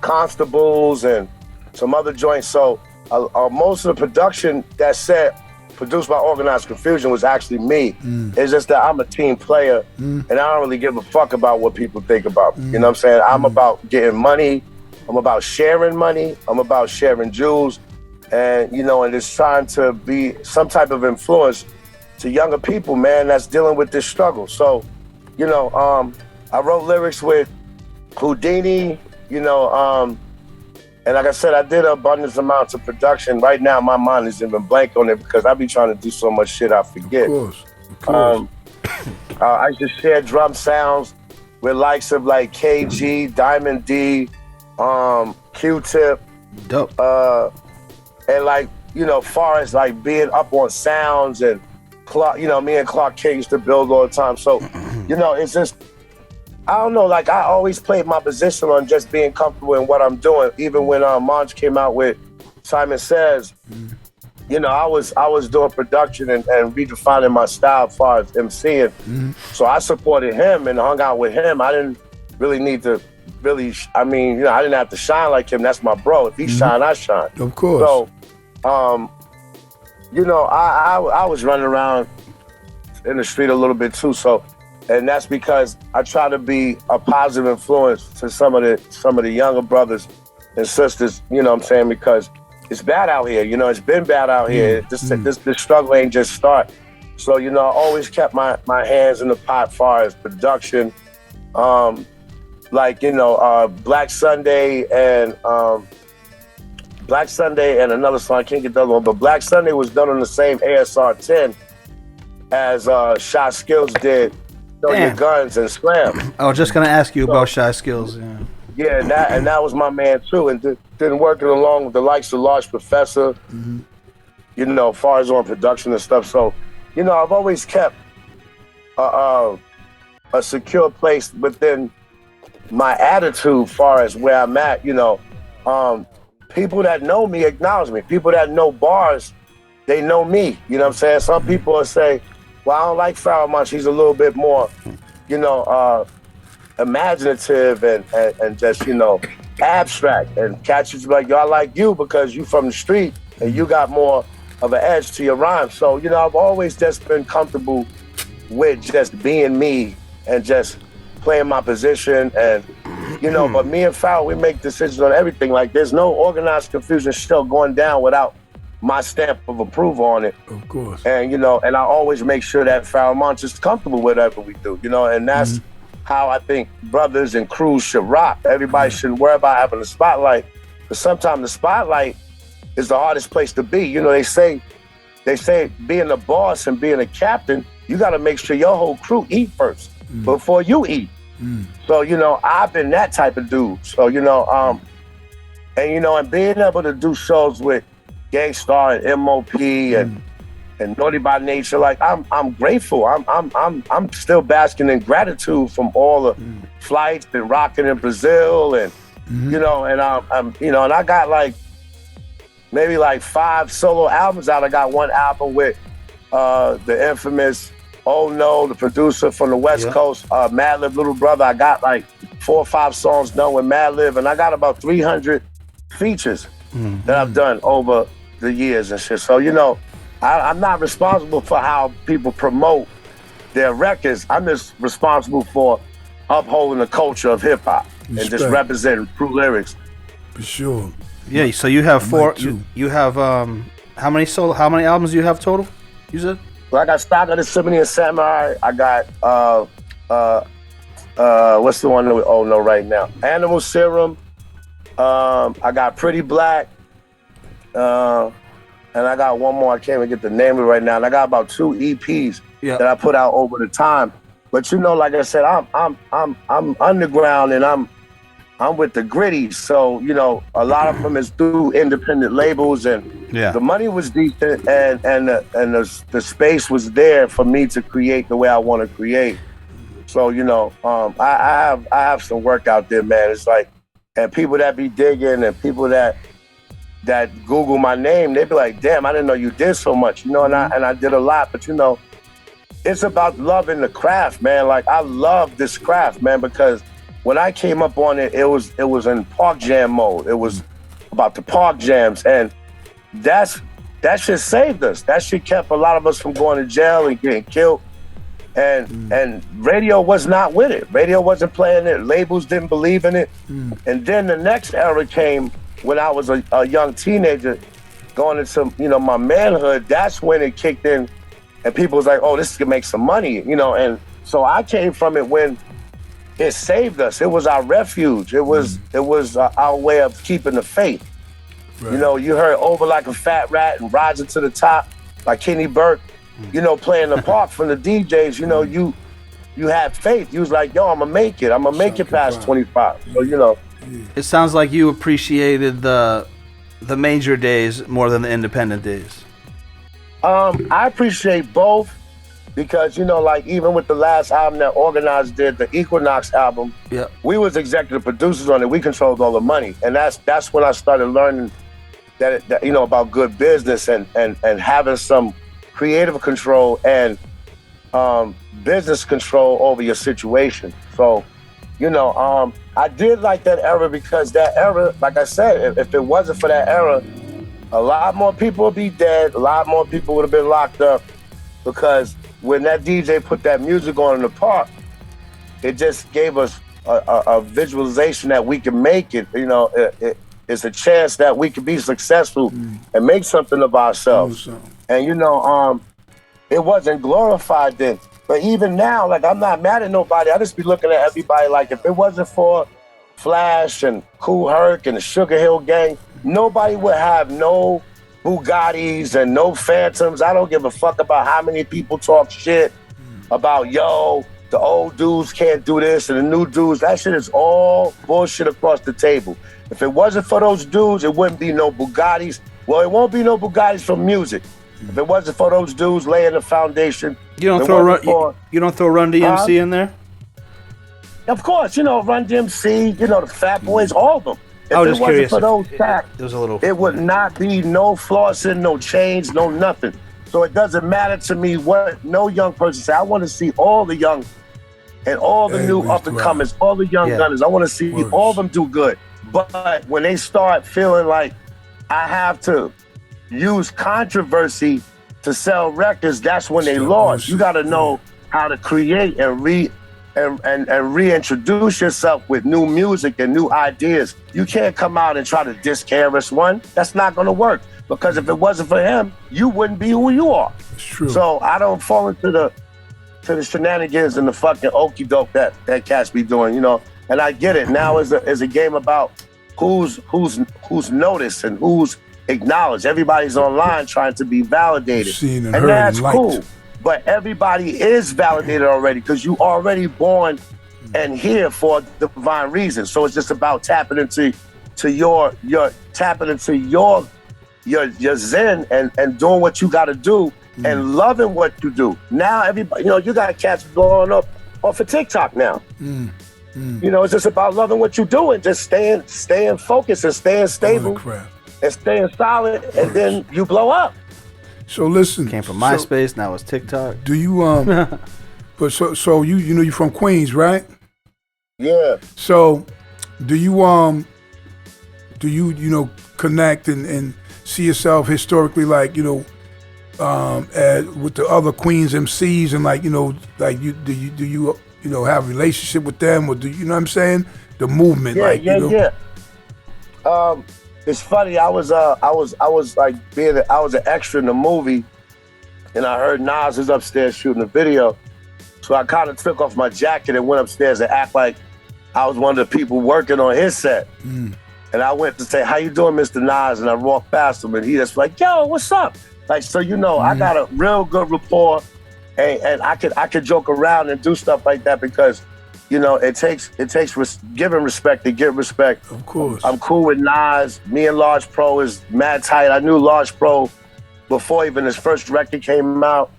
Constables, and some other joints. So most of the production that said produced by Organized Confusion was actually me. It's just that I'm a team player, and I don't really give a fuck about what people think about me. You know what I'm saying? I'm about getting money. I'm about sharing money. I'm about sharing jewels. And, and it's trying to be some type of influence to younger people, man, that's dealing with this struggle. So, I wrote lyrics with Houdini, and like I said, I did abundance amounts of production. Right now, my mind is even blank on it because I be trying to do so much shit I forget. Of course. I used to share drum sounds with likes of like KG, Diamond D, Q-Tip. Dope. And like, far as like being up on sounds and Clark, me and Clark K used to build all the time. So, it's just, I don't know, like I always played my position on just being comfortable in what I'm doing. Even when Monch came out with Simon Says, I was doing production and redefining my style as far as MCing. So I supported him and hung out with him. I didn't really need to I didn't have to shine like him. That's my bro. If he shine, I shine. Of course. So, I was running around in the street a little bit too. So, and that's because I try to be a positive influence to some of the younger brothers and sisters. You know what I'm saying? Because it's bad out here. It's been bad out here. This struggle ain't just start. So, I always kept my hands in the pot as far as production. Black Sunday and another song, I can't get the other one, but Black Sunday was done on the same ASR 10 as Shy Skills did Throw Your Guns and Slam. I was just gonna ask you about Shy Skills. Yeah, and that was my man too, and been working along with the likes of Large Professor, as far as on production and stuff. So, I've always kept a secure place within my attitude far as where I'm at. People that know me acknowledge me. People that know bars, they know me. You know what I'm saying? Some people will say, well, I don't like Pharoah Monch. He's a little bit more, imaginative and just, abstract. And cats just be like, yo, I like you because you from the street and you got more of an edge to your rhyme. So, I've always just been comfortable with just being me and just playing my position. And, but me and Pharoah, we make decisions on everything. Like, there's no Organized Confusion show going down without my stamp of approval on it. Of course. And, and I always make sure that Pharoah Monch is comfortable with whatever we do, and that's how I think brothers and crews should rock. Everybody shouldn't worry about having a spotlight, because sometimes the spotlight is the hardest place to be. They say being a boss and being a captain, you got to make sure your whole crew eat first before you eat. So, I've been that type of dude. So, and being able to do shows with Gangstar and MOP and Naughty by Nature. Like I'm grateful. I'm still basking in gratitude from all the flights, been rocking in Brazil, and you know, and I'm you know, and I got like maybe like 5 solo albums out. I got one album with the infamous Oh No, the producer from the West Coast, Madlib Little Brother. I got like 4 or 5 songs done with Madlib, and I got about 300 features that I've done over the years and shit. So, you know, I'm not responsible for how people promote their records. I'm just responsible for upholding the culture of hip hop and just representing true lyrics. For sure. Yeah, so you have 4. You have how many albums do you have total? You said? Well, I got Stock of the Symphony and Samurai. I got what's the one that we know right now? Animal Serum. I got Pretty Black. And I got one more. I can't even get the name of it right now. And I got about 2 EPs that I put out over the time. But you know, like I said, I'm underground and I'm with the gritty. So, you know, a lot of them is through independent labels, and the money was decent, and the space was there for me to create the way I want to create. So, you know, I have some work out there, man. It's like, and people that be digging and people that Google my name, they be like, damn, I didn't know you did so much, you know, and I did a lot. But, you know, it's about loving the craft, man. Like, I love this craft, man, because when I came up on it, it was in park jam mode. It was about the park jams, and that shit saved us. That shit kept a lot of us from going to jail and getting killed. And radio was not with it. Radio wasn't playing it. Labels didn't believe in it. And then the next era came when I was a young teenager going into, you know, my manhood. That's when it kicked in, and people was like, oh, this can make some money, you know. And so I came from it when it saved us. It was our refuge. It was our way of keeping the faith. Right. You know, you heard Over Like a Fat Rat and Rising to the Top by Kenny Burke, you know, playing the park from the DJs. You know, you had faith. You was like, yo, I'm gonna make it. I'm gonna make it past 25. So, you know. It sounds like you appreciated the major days more than the independent days. I appreciate both. Because, you know, like even with the last album that Organized did, the Equinox album, we was executive producers on it. We controlled all the money. And that's when I started learning that you know, about good business and having some creative control and business control over your situation. So, you know, I did like that era because that era, like I said, if it wasn't for that era, a lot more people would be dead. A lot more people would have been locked up, because when that DJ put that music on in the park, it just gave us a visualization that we can make it. You know, it's a chance that we can be successful and make something of ourselves. And, you know, it wasn't glorified then. But even now, like, I'm not mad at nobody. I just be looking at everybody like, if it wasn't for Flash and Kool Herc and the Sugar Hill Gang, nobody would have no Bugattis and no Phantoms. I don't give a fuck about how many people talk shit about, yo, the old dudes can't do this and the new dudes. That shit is all bullshit across the table. If it wasn't for those dudes, it wouldn't be no Bugattis. Well, it won't be no Bugattis from music. If it wasn't for those dudes laying the foundation. You don't throw Run DMC in there? Of course, you know, Run DMC, you know, the Fat Boys, all of them. If I was it just wasn't curious for those tracks, it would not be no flossing, no chains, no nothing. So it doesn't matter to me what no young person say. I want to see all the young and all the new up and comers, all the young gunners. I want to see all of them do good. But when they start feeling like I have to use controversy to sell records, that's when they lost. You got to know how to create and reintroduce yourself with new music and new ideas. You can't come out and try to diss KRS-One. That's not going to work, because if it wasn't for him, you wouldn't be who you are. It's true. So I don't fall into the shenanigans and the fucking okie doke that cats be doing, you know. And I get it. Now is a game about who's noticed and who's acknowledged. Everybody's online trying to be validated, seen and and heard that's and liked. cool. But everybody is validated already, because you already born and here for divine reasons. So it's just about tapping into your you're zen and doing what you got to do and loving what you do. Now everybody, you got cats blowing up off of TikTok now. It's just about loving what you do and just staying focused and staying stable and staying solid, and then you blow up. So listen, came from MySpace, now it's TikTok. Do you but so you're from Queens, right? Yeah. So do you connect and see yourself historically, like, with the other Queens MCs, and like, do you have a relationship with them, or do you know what I'm saying? The movement, yeah. It's funny. I was an extra in the movie, and I heard Nas is upstairs shooting a video, so I kind of took off my jacket and went upstairs to act like I was one of the people working on his set. And I went to say, "How you doing, Mr. Nas?" And I walked past him, and he just like, "Yo, what's up?" Like, so I got a real good rapport, and I could joke around and do stuff like that because, it takes giving respect to get respect. Of course. I'm cool with Nas. Me and Large Pro is mad tight. I knew Large Pro before even his first record came out.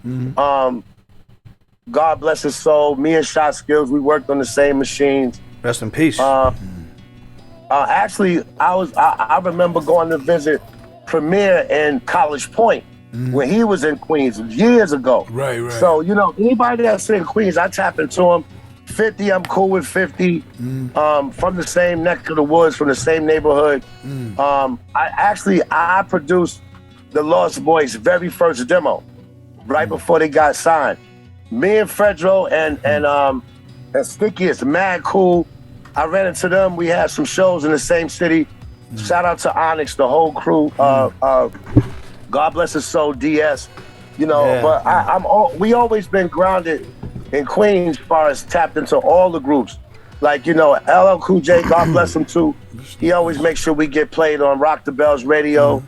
God bless his soul. Me and Shot Skills, we worked on the same machines. Rest in peace. Actually, I remember going to visit Premier in College Point when he was in Queens years ago. Right. So, anybody that's in Queens, I tap into him. 50, I'm cool with 50. From the same neck of the woods, from the same neighborhood. I produced the Lost Boys' very first demo, right before they got signed. Me and Fredro and Sticky is mad cool. I ran into them. We had some shows in the same city. Shout out to Onyx, the whole crew. God bless his soul, DS. But we always been grounded in Queens as far as tapped into all the groups. Like, LL Cool J, God bless him too. He always makes sure we get played on Rock the Bells radio.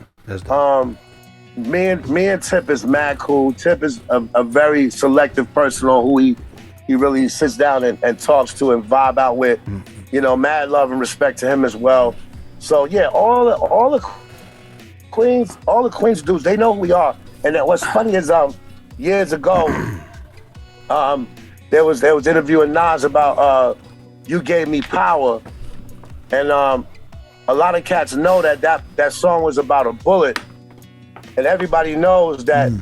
Me and Tip is mad cool. Tip is a very selective person on who he really sits down and talks to and vibe out with. Mad love and respect to him as well. So yeah, all the Queens dudes, they know who we are. And what's funny is years ago, there was interviewing Nas about You Gave Me Power, and a lot of cats know that song was about a bullet, and everybody knows that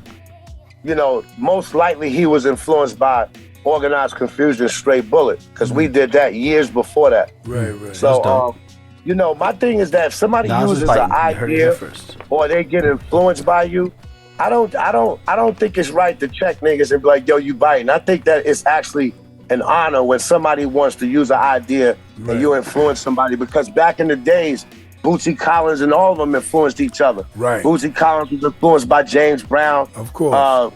most likely he was influenced by Organized Konfusion, Straight Bullet, because we did that years before that. Right. So my thing is that if somebody uses an idea or they get influenced by you, I don't think it's right to check niggas and be like, yo, you biting. I think that it's actually an honor when somebody wants to use an idea and you influence somebody, because back in the days, Bootsy Collins and all of them influenced each other. Right. Bootsy Collins was influenced by James Brown. Of course.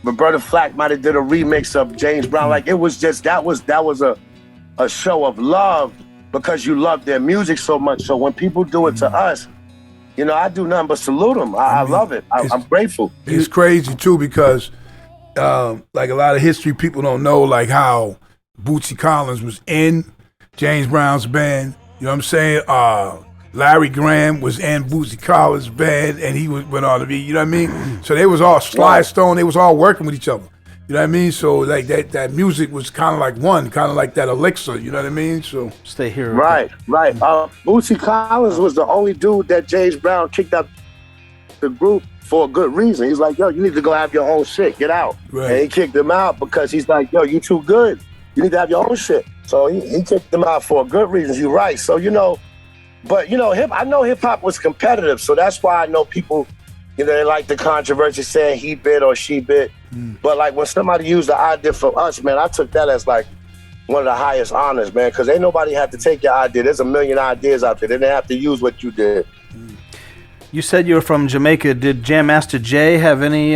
Roberta Flack might have did a remix of James Brown. Like, it was just, that was a show of love because you love their music so much. So when people do it to us, I do nothing but salute them. I love it. I'm grateful. It's crazy too because like a lot of history people don't know, like how Bootsy Collins was in James Brown's band. You know what I'm saying? Larry Graham was in Bootsy Collins' band, and he went on to be, you know what I mean? So they was all Sly Stone, they was all working with each other. You know what I mean? So like that music was kind of like one, kind of like that elixir, you know what I mean? So stay here. Right. Bootsy Collins was the only dude that James Brown kicked out the group for a good reason. He's like, yo, you need to go have your own shit, get out. Right. And he kicked him out because he's like, yo, you too good. You need to have your own shit. So he kicked them out for good reasons. You're right. So, but I know hip hop was competitive. So that's why I know people, they like the controversy saying he bit or she bit. But like when somebody used the idea for us, man, I took that as like one of the highest honors, man, because ain't nobody had to take your idea. There's a million ideas out there. They didn't have to use what you did. You said you were from Jamaica. Did Jam Master Jay have any,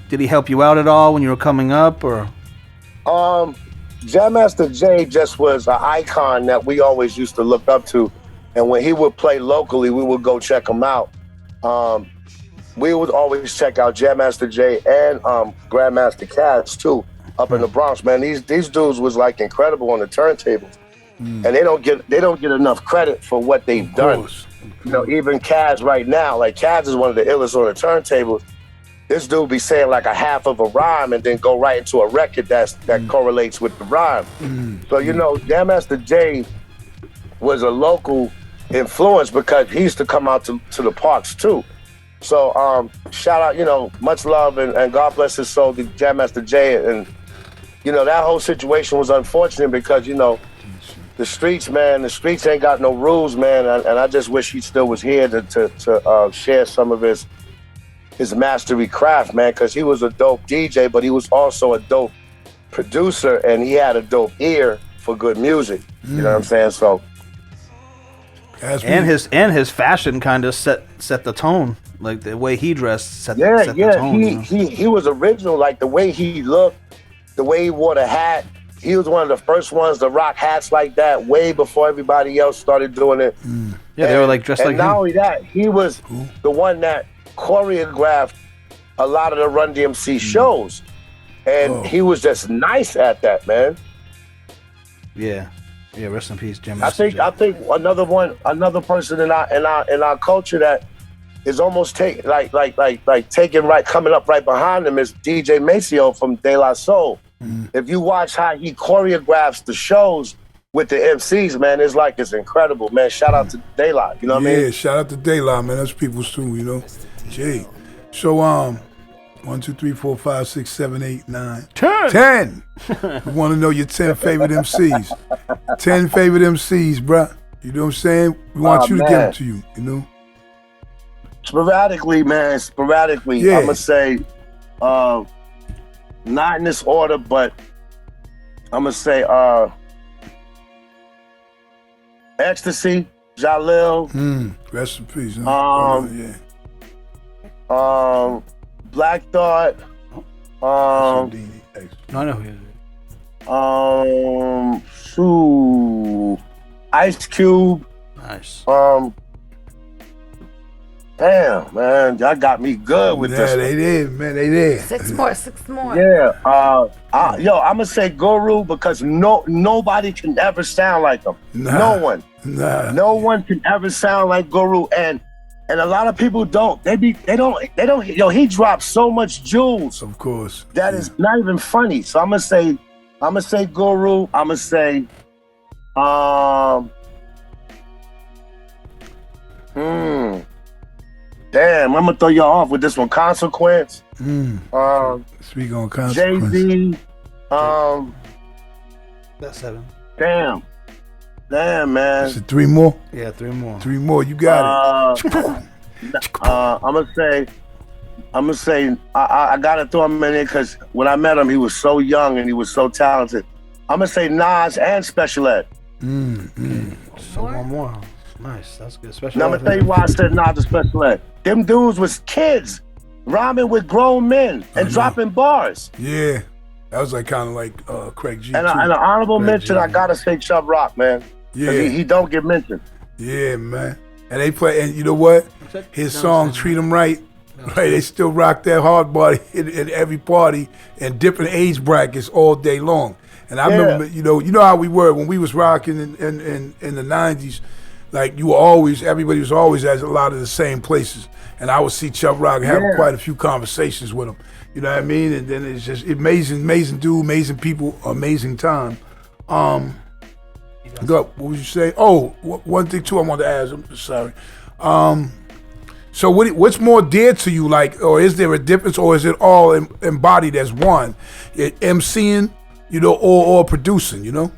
did he help you out at all when you were coming up, or? Jam Master Jay just was an icon that we always used to look up to. And when he would play locally, we would go check him out. We would always check out Jam Master Jay and Grandmaster Cats too, up in the Bronx, man. These dudes was like incredible on the turntables. and they don't get enough credit for what they've done. You know, even Kaz right now, like Kaz is one of the illest on the turntables. This dude be saying like a half of a rhyme and then go right into a record that correlates with the rhyme. So, you know, Jam Master Jay was a local influence because he used to come out to the parks too. So shout out, you know, much love and God bless his soul to Jam Master Jay. And, you know, that whole situation was unfortunate because, you know, the streets ain't got no rules, man. And I just wish he still was here to share some of his mastery craft, man, because he was a dope DJ, but he was also a dope producer, and he had a dope ear for good music. You know what I'm saying? So, and his fashion kind of set the tone, like the way he dressed set the tone. He was original, like the way he looked, the way he wore the hat. He was one of the first ones to rock hats like that way before everybody else started doing it. Yeah, they were like dressed like him. And not only that, he was the one that choreographed a lot of the Run DMC shows, and he was just nice at that, man. Yeah, rest in peace, Jim. I think another person in our culture that is almost coming up right behind him is DJ Maceo from De La Soul. If you watch how he choreographs the shows with the MCs, man, it's incredible, man. Shout out to De La, you know what I mean? Yeah, shout out to De La, man. That's people's too, you know. Jay. So 1, 2, 3, 4, 5, 6, 7, 8, 9, 10. We want to know your 10 favorite MCs. 10 favorite MCs, bruh. You know what I'm saying? We want you to give them to you, you know? Sporadically, man. Yeah. I'm going to say, not in this order, but I'm going to say Ecstasy, Jalil. Rest in peace. Black Thought. I know who he is. Ice Cube. Nice. Damn, man, y'all got me good with this. Yeah, they did, man. They did. 6 more. Yeah. I'm gonna say Guru because nobody can ever sound like him. No one. No one can ever sound like Guru, and a lot of people don't. They don't. Yo, he drops so much jewels. Of course. That is not even funny. So I'm gonna say Guru. I'm gonna say Damn, I'm gonna throw y'all off with this one. Consequence. Speak on Consequence. Jay-Z. That's 7. Damn, man. Is it 3 more? Yeah, 3 more. 3 more. You got it. I'm gonna say I gotta throw him in there because when I met him, he was so young and he was so talented. I'm gonna say Nas and Special Ed. So 1 more. Nice, that's good. Special Now I'm gonna tell you why I said Nas and Special Ed. Them dudes was kids rhyming with grown men and dropping bars. Yeah, that was like kind of like Craig G. And an honorable mention, I gotta say Chubb Rock, man. Yeah, he don't get mentioned. Yeah, man. And they play, and you know what? His song "Treat 'Em Right," right? They still rock that hard body in every party in different age brackets all day long. And I remember, you know how we were when we was rocking in the '90s. Like everybody was always at a lot of the same places, and I would see Chubb Rock have quite a few conversations with him. You know what I mean? And then it's just amazing dude, amazing people, amazing time. What would you say? Oh, one thing too I wanted to ask. I'm sorry. So what's more dear to you, like, or is there a difference, or is it all embodied as one? MCing, you know, or producing, you know?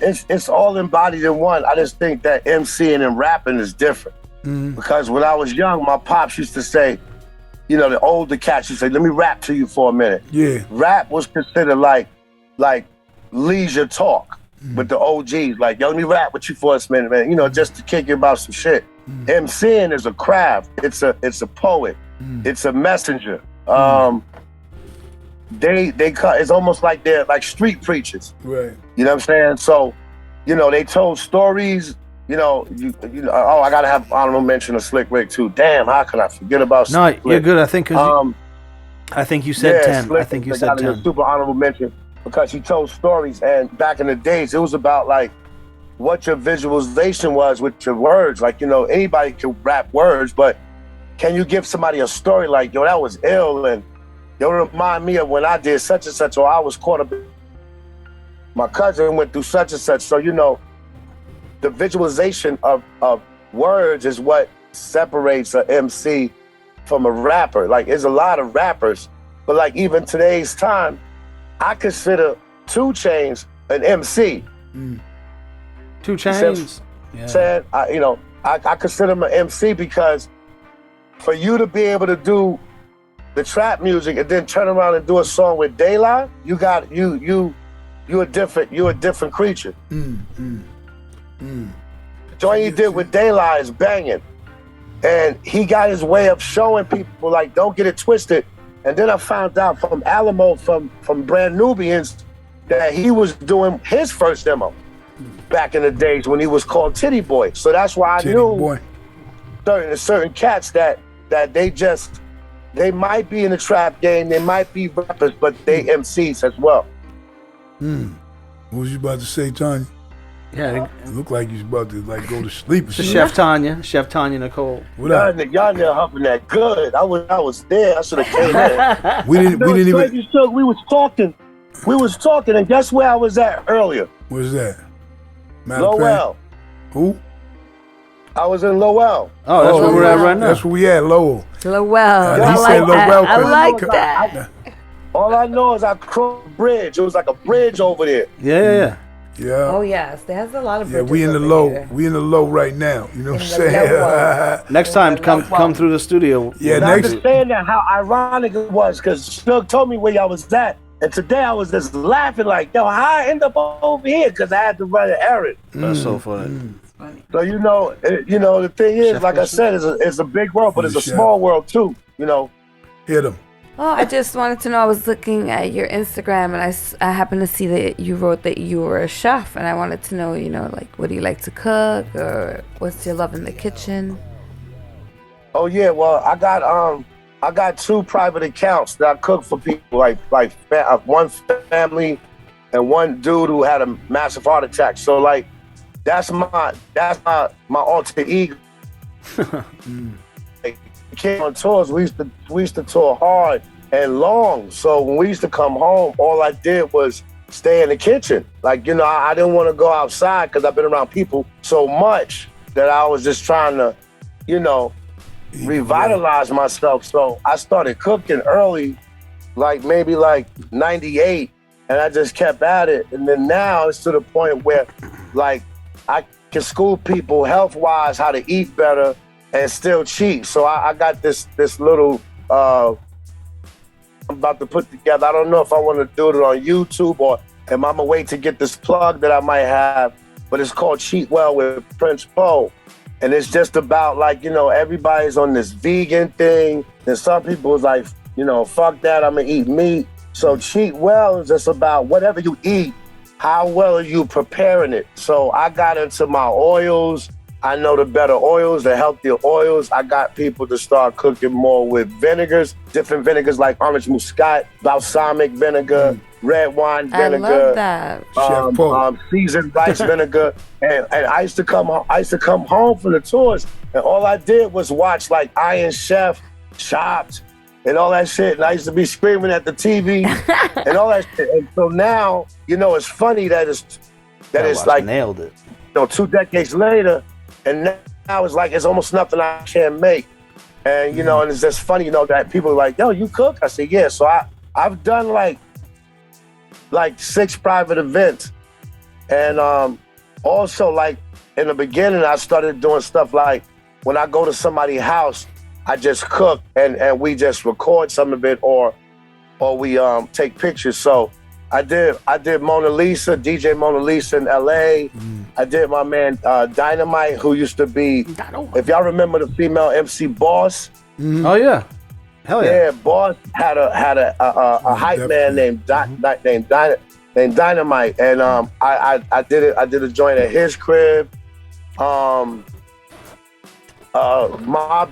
It's all embodied in one. I just think that MCing and rapping is different. Because when I was young, my pops used to say, you know, the older cats used to say, let me rap to you for a minute. Yeah. Rap was considered like leisure talk with the OGs. Like, yo, let me rap with you for a minute, man. You know, just to kick you about some shit. MCing is a craft. It's a poet. It's a messenger. They cut. It's almost like they're like street preachers. Right. You know what I'm saying? So, you know, they told stories. You know, I gotta have honorable mention of Slick Rick too. Damn, how can I forget about Slick Rick? You're good. I think you said 10. Slick, I think you said 10. Super honorable mention. because he told stories. And back in the days, it was about like what your visualization was with your words. Like, you know, anybody can rap words, but can you give somebody a story like, yo, that was ill, and yo, remind me of when I did such and such, or I was caught up. My cousin went through such and such. So, you know, the visualization of words is what separates an MC from a rapper. Like, there's a lot of rappers, but like even today's time, I consider 2 Chainz an MC. 2 Chainz. Yeah. Saying, I consider him an MC because for you to be able to do the trap music and then turn around and do a song with Daylight, you a different creature. Joint he did with Daylight is banging. And he got his way of showing people, like, don't get it twisted. And then I found out from Alamo, from Brand Nubians, that he was doing his first demo back in the days when he was called Titty Boy. So that's why I knew certain cats that they might be in the trap game, they might be rappers, but they MCs as well. What was you about to say, Tanya? Yeah, it looked like you was about to like go to sleep or something. Chef Tanya Nicole. What up? Y'all nigga huffing that good. I was there. I should have came in. we didn't even. We was talking, and guess where I was at earlier? Where's that? Lowell. Who? I was in Lowell. Oh, that's where we're at right now. That's where we at, Lowell. Lowell. He said Lowell. I like that. All I know is I crossed a bridge. It was like a bridge over there. Yeah. Yeah. Oh yes, there's a lot of bridges. Yeah, we in the low. Here. We in the low right now. You know what I'm saying? Next time, come through the studio. Yeah, I understand that how ironic it was, because Snug told me where y'all was at, and today I was just laughing like, yo, how I end up over here? Because I had to run an errand. That's so funny. So you know, the thing is, like I said, it's a big world, but it's a small world too. You know. Hit him. Oh, I just wanted to know. I was looking at your Instagram, and I happened to see that you wrote that you were a chef, and I wanted to know, like, what do you like to cook, or what's your love in the kitchen? Oh yeah, well, I got 2 private accounts that I cook for people, like one family and one dude who had a massive heart attack. So like, that's my alter ego. Came on tours, we used to tour hard and long. So when we used to come home, all I did was stay in the kitchen. Like, I didn't want to go outside because I've been around people so much that I was just trying to, revitalize myself. So I started cooking early, maybe 98, and I just kept at it. And then now it's to the point where I can school people health-wise how to eat better and still cheat. So I got this little I'm about to put together. I don't know if I want to do it on YouTube or am I gonna wait to get this plug that I might have, but it's called Cheat Well with Prince Poe. And it's just about everybody's on this vegan thing. And some people is like, fuck that, I'm gonna eat meat. So Cheat Well is just about whatever you eat, how well are you preparing it? So I got into my oils. I know the better oils, the healthier oils. I got people to start cooking more with vinegars, different vinegars like orange muscat, balsamic vinegar, red wine vinegar. I love that. Seasoned rice vinegar. And I used to come home from the tours, and all I did was watch Iron Chef, Chopped, and all that shit. And I used to be screaming at the TV and all that shit. And so now, it's funny that it's nailed it. 2 decades later. And now it's almost nothing I can't make. And, and it's just funny, that people are like, yo, you cook? I say, yeah. So I've done like 6 private events. And also in the beginning, I started doing stuff like when I go to somebody's house, I just cook and we just record some of it or we take pictures. So I did Mona Lisa, DJ Mona Lisa in LA. I did my man Dynamite, who used to be, if y'all remember the female MC Boss. Oh yeah, hell yeah. Yeah, Boss had a hype man named Dynamite, and I did a joint at his crib. Mobb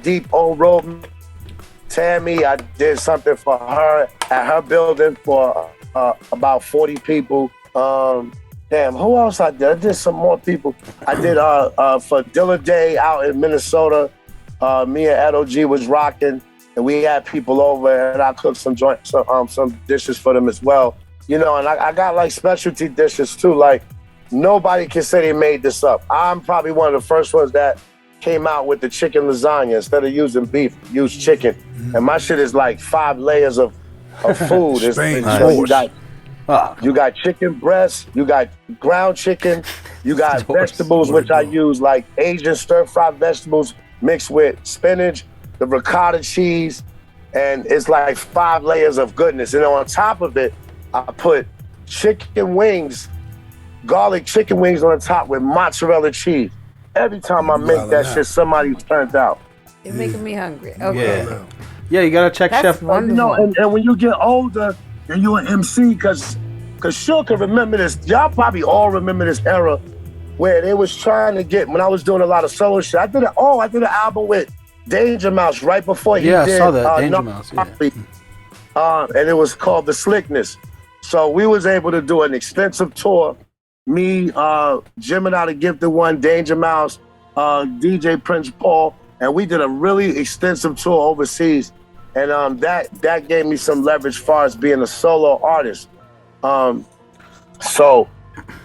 Deep Old Road, Tammy, I did something for her at her building for about 40 people. Damn, who else I did? I did some more people. I did for Dilla Day out in Minnesota. Me and Edo G was rocking, and we had people over, and I cooked some dishes for them as well. You know, and I got like specialty dishes too. Like nobody can say they made this up. I'm probably one of the first ones that came out with the chicken lasagna. Instead of using beef, use chicken. And my shit is like 5 layers of food. You got chicken breast, you got ground chicken, you got vegetables, which I use like Asian stir-fried vegetables mixed with spinach, the ricotta cheese, and it's like 5 layers of goodness. And on top of it, I put chicken wings, garlic chicken wings on the top with mozzarella cheese. Every time I make that shit, somebody's turned out. You're making me hungry. Okay. Yeah, you gotta check That's Chef. wonderful. You know, and when you get older and you're an MC, cause sure can remember this. Y'all probably all remember this era where they was trying to get, when I was doing a lot of solo shit. I did an album with Danger Mouse right before he did. Yeah, I saw that. Danger Mouse. Yeah. And it was called The Slickness. So we was able to do an extensive tour. Me, Jim and I, the Gifted One, Danger Mouse, DJ Prince Paul, and we did a really extensive tour overseas. And that gave me some leverage as far as being a solo artist. So,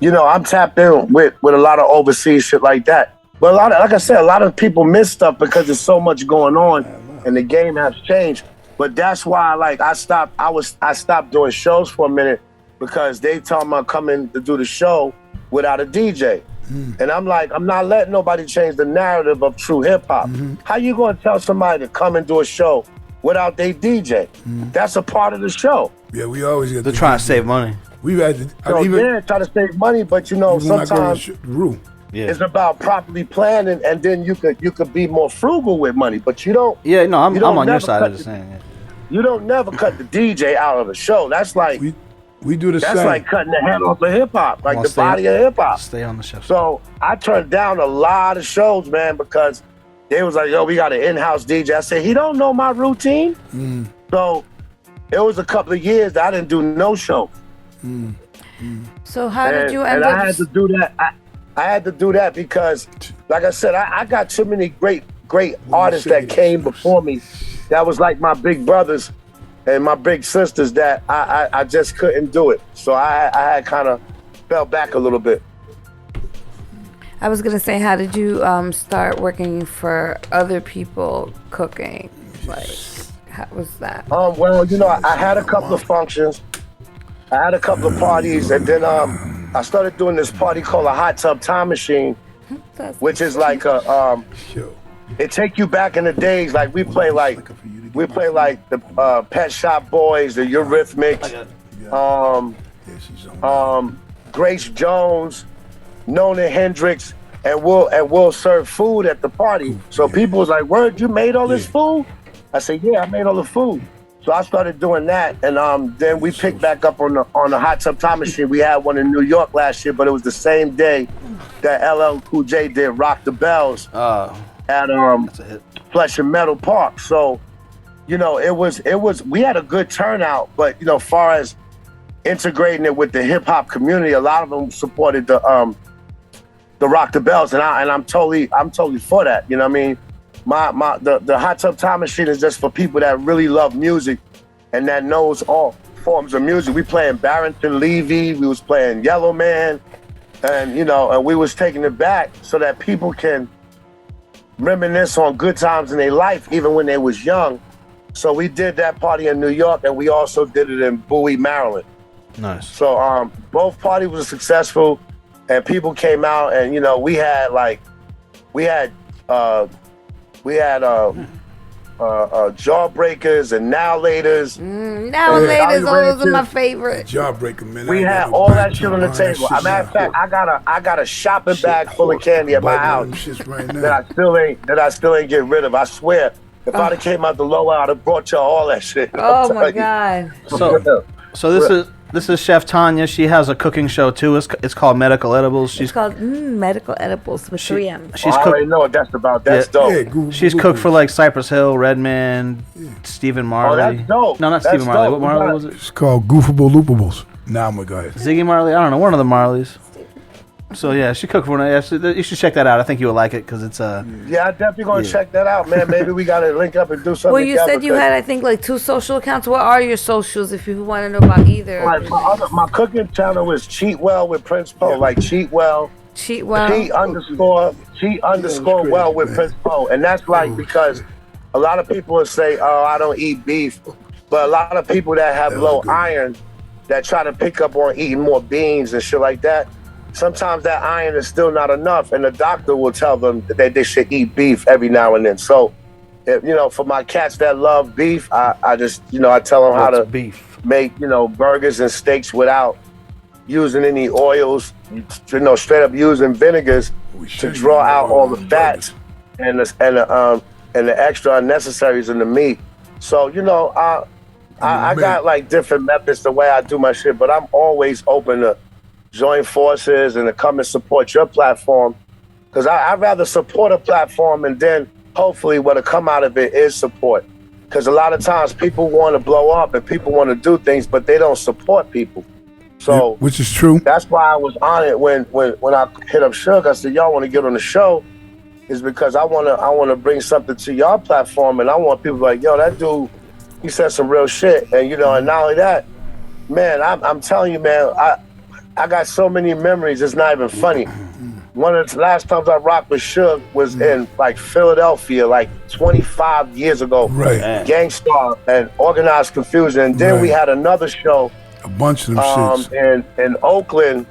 you know, I'm tapped in with a lot of overseas shit like that. But like I said, a lot of people miss stuff because there's so much going on and the game has changed. But that's why, like, I stopped doing shows for a minute because they told me I'm coming to do the show without a DJ. And I'm like, I'm not letting nobody change the narrative of true hip hop. How you gonna tell somebody to come and do a show without their DJ? That's a part of the show. Yeah, we always get. They're trying to save money. We've had to. Try to save money, but you know, sometimes it's about properly planning, and then you could be more frugal with money. But you don't. Yeah, no, I'm on your side of the same. Yeah. You don't never cut the DJ out of the show. That's like we do the same. That's like cutting the head off of hip hop, like the body of hip hop. Stay on the show. So I turned down a lot of shows, man, because they was like, "Yo, we got an in-house DJ." I said, "He don't know my routine." So it was a couple of years that I didn't do no show. So how did you end up? I had to do that. I had to do that because, like I said, I got too many great artists that came before me. That was like my big brothers and my big sisters that I just couldn't do it. So I had kind of fell back a little bit. I was gonna say, how did you start working for other people cooking? Like, how was that? Well, you know, I had a couple of functions. I had a couple of parties, and then I started doing this party called a hot tub time machine, which is like a it take you back in the days. Like we play like the Pet Shop Boys, the Eurythmics, Grace Jones, Nona Hendrix, and we'll serve food at the party. So people was like, "Word, you made all this food?" I said, "Yeah, I made all the food." So I started doing that, and then we picked back up on the hot tub time machine. We had one in New York last year, but it was the same day that LL Cool J did Rock the Bells at Flesh and Metal Park. So, you know, it was we had a good turnout, but you know, far as integrating it with the hip hop community, a lot of them supported the Rock the Bells, and I'm totally for that. You know what I mean? The hot tub time machine is just for people that really love music and that knows all forms of music. We playing Barrington Levy, we was playing Yellow Man, and you know, and we was taking it back so that people can reminisce on good times in their life, even when they was young. So we did that party in New York, and we also did it in Bowie, Maryland. Nice. So both parties were successful, and people came out, and you know, we had Jawbreakers and Now Laters. Now Laters, those are my favorite. Jawbreaker, man. We had all that shit on the table. As a matter of fact, I got a shopping bag full of candy at my house that I still ain't get rid of. I swear, if I'd have came out the lower, I'd have brought y'all all that shit. Oh my God. So This is Chef Tanya. She has a cooking show too. It's called Medical Edibles. It's called Medical Edibles with 3M. She's I cooked. already know what that's about. That's dope. Yeah, She's cooked for like Cypress Hill, Redman, Stephen Marley. Oh, that's dope. No, not That's Stephen Marley. dope. What Marley was it? It's called Goofable Loopables. Now I'm gonna go ahead. Ziggy Marley? I don't know. One of the Marleys. So yeah, she cooked for you should check that out. I think you would like it because it's Yeah, I definitely gonna check that out, man. Maybe we gotta link up and do something. Well, you together, said you 'cause, had, I think, like 2 social accounts. What are your socials if you want to know about either? like, my cooking channel is Cheat Well with Prince Poe. Like Cheat Well. Cheat well. Cheat underscore well with Prince Poe. And that's like because a lot of people will say, oh, I don't eat beef. But a lot of people that have low iron that try to pick up on eating more beans and shit like that, sometimes that iron is still not enough. And the doctor will tell them that they should eat beef every now and then. So, if, for my cats that love beef, I just, I tell them how to make, burgers and steaks without using any oils, straight up using vinegars to draw out all the fats and the extra unnecessaries in the meat. So, I got like different methods the way I do my shit, but I'm always open to join forces and to come and support your platform, because I'd rather support a platform and then hopefully what'll come out of it is support. Because a lot of times people want to blow up and people want to do things, but they don't support people. So which is true. That's why I was on it when I hit up Suge. I said, y'all want to get on the show, is because I want to bring something to y'all platform, and I want people like, yo, that dude, he said some real shit, and and not only that, man, I'm telling you, man, I got so many memories. It's not even funny. One of the last times I rocked with Suge was in like Philadelphia, like 25 years ago. Right. Gangstar and Organized Confusion, and then we had another show. A bunch of them shits. in Oakland,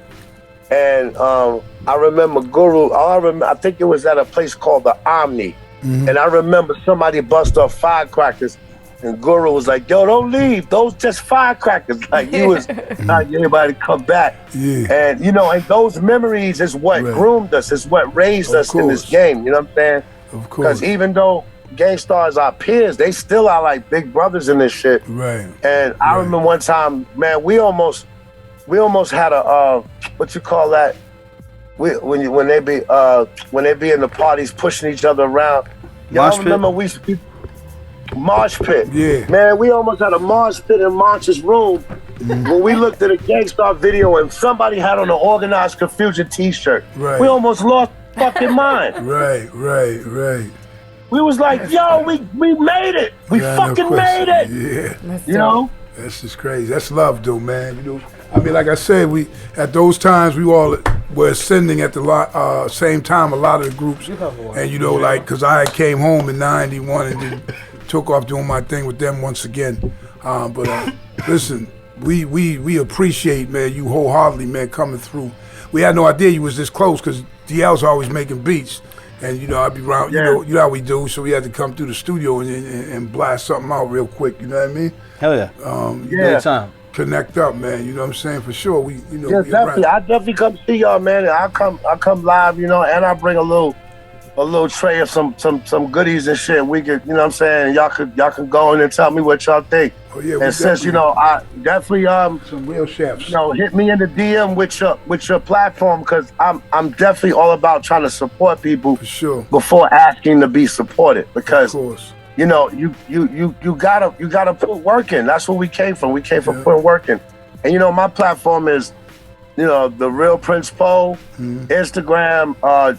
and I remember Guru. I think it was at a place called the Omni, and I remember somebody bust off firecrackers, and Guru was like, "Yo, don't leave. Those just firecrackers." Like he was not getting anybody to come back. Yeah. And and those memories is what groomed us, is what raised us in this game. You know what I'm saying? Of course. Because even though Gangstar are peers, they still are like big brothers in this shit. Right. And I remember one time, man, we almost had a what you call that? When they be in the parties pushing each other around. Y'all remember we mosh pit. Yeah. Man, we almost had a mosh pit in Monch's room when we looked at a Gangstar video and somebody had on an Organized Confusion t-shirt. Right. We almost lost fucking mind. Right. We was like, yo, we made it. We fucking made it. Yeah. That's just crazy. That's love, though, man. I mean, like I said, we at those times we all were ascending at the same time. A lot of the groups, and like, because I came home in '91 and then took off doing my thing with them once again. But listen, we appreciate, man, you wholeheartedly, man, coming through. We had no idea you was this close because DL's always making beats. And I'd be around, you know how we do, so we had to come through the studio and blast something out real quick, you know what I mean? Hell yeah. Anytime. Connect up, man, you know what I'm saying? For sure. Yeah, definitely. I definitely come see y'all, man. I come live, and I bring a little tray of some goodies and shit. We could, what I'm saying, y'all can go in and tell me what y'all think. Oh, yeah, and since I definitely some real chefs. Hit me in the DM with your platform, because I'm definitely all about trying to support people for sure before asking to be supported, because of course. You gotta put work in. That's where we came from. We came from putting work in. And my platform is the real Prince Poe, Instagram,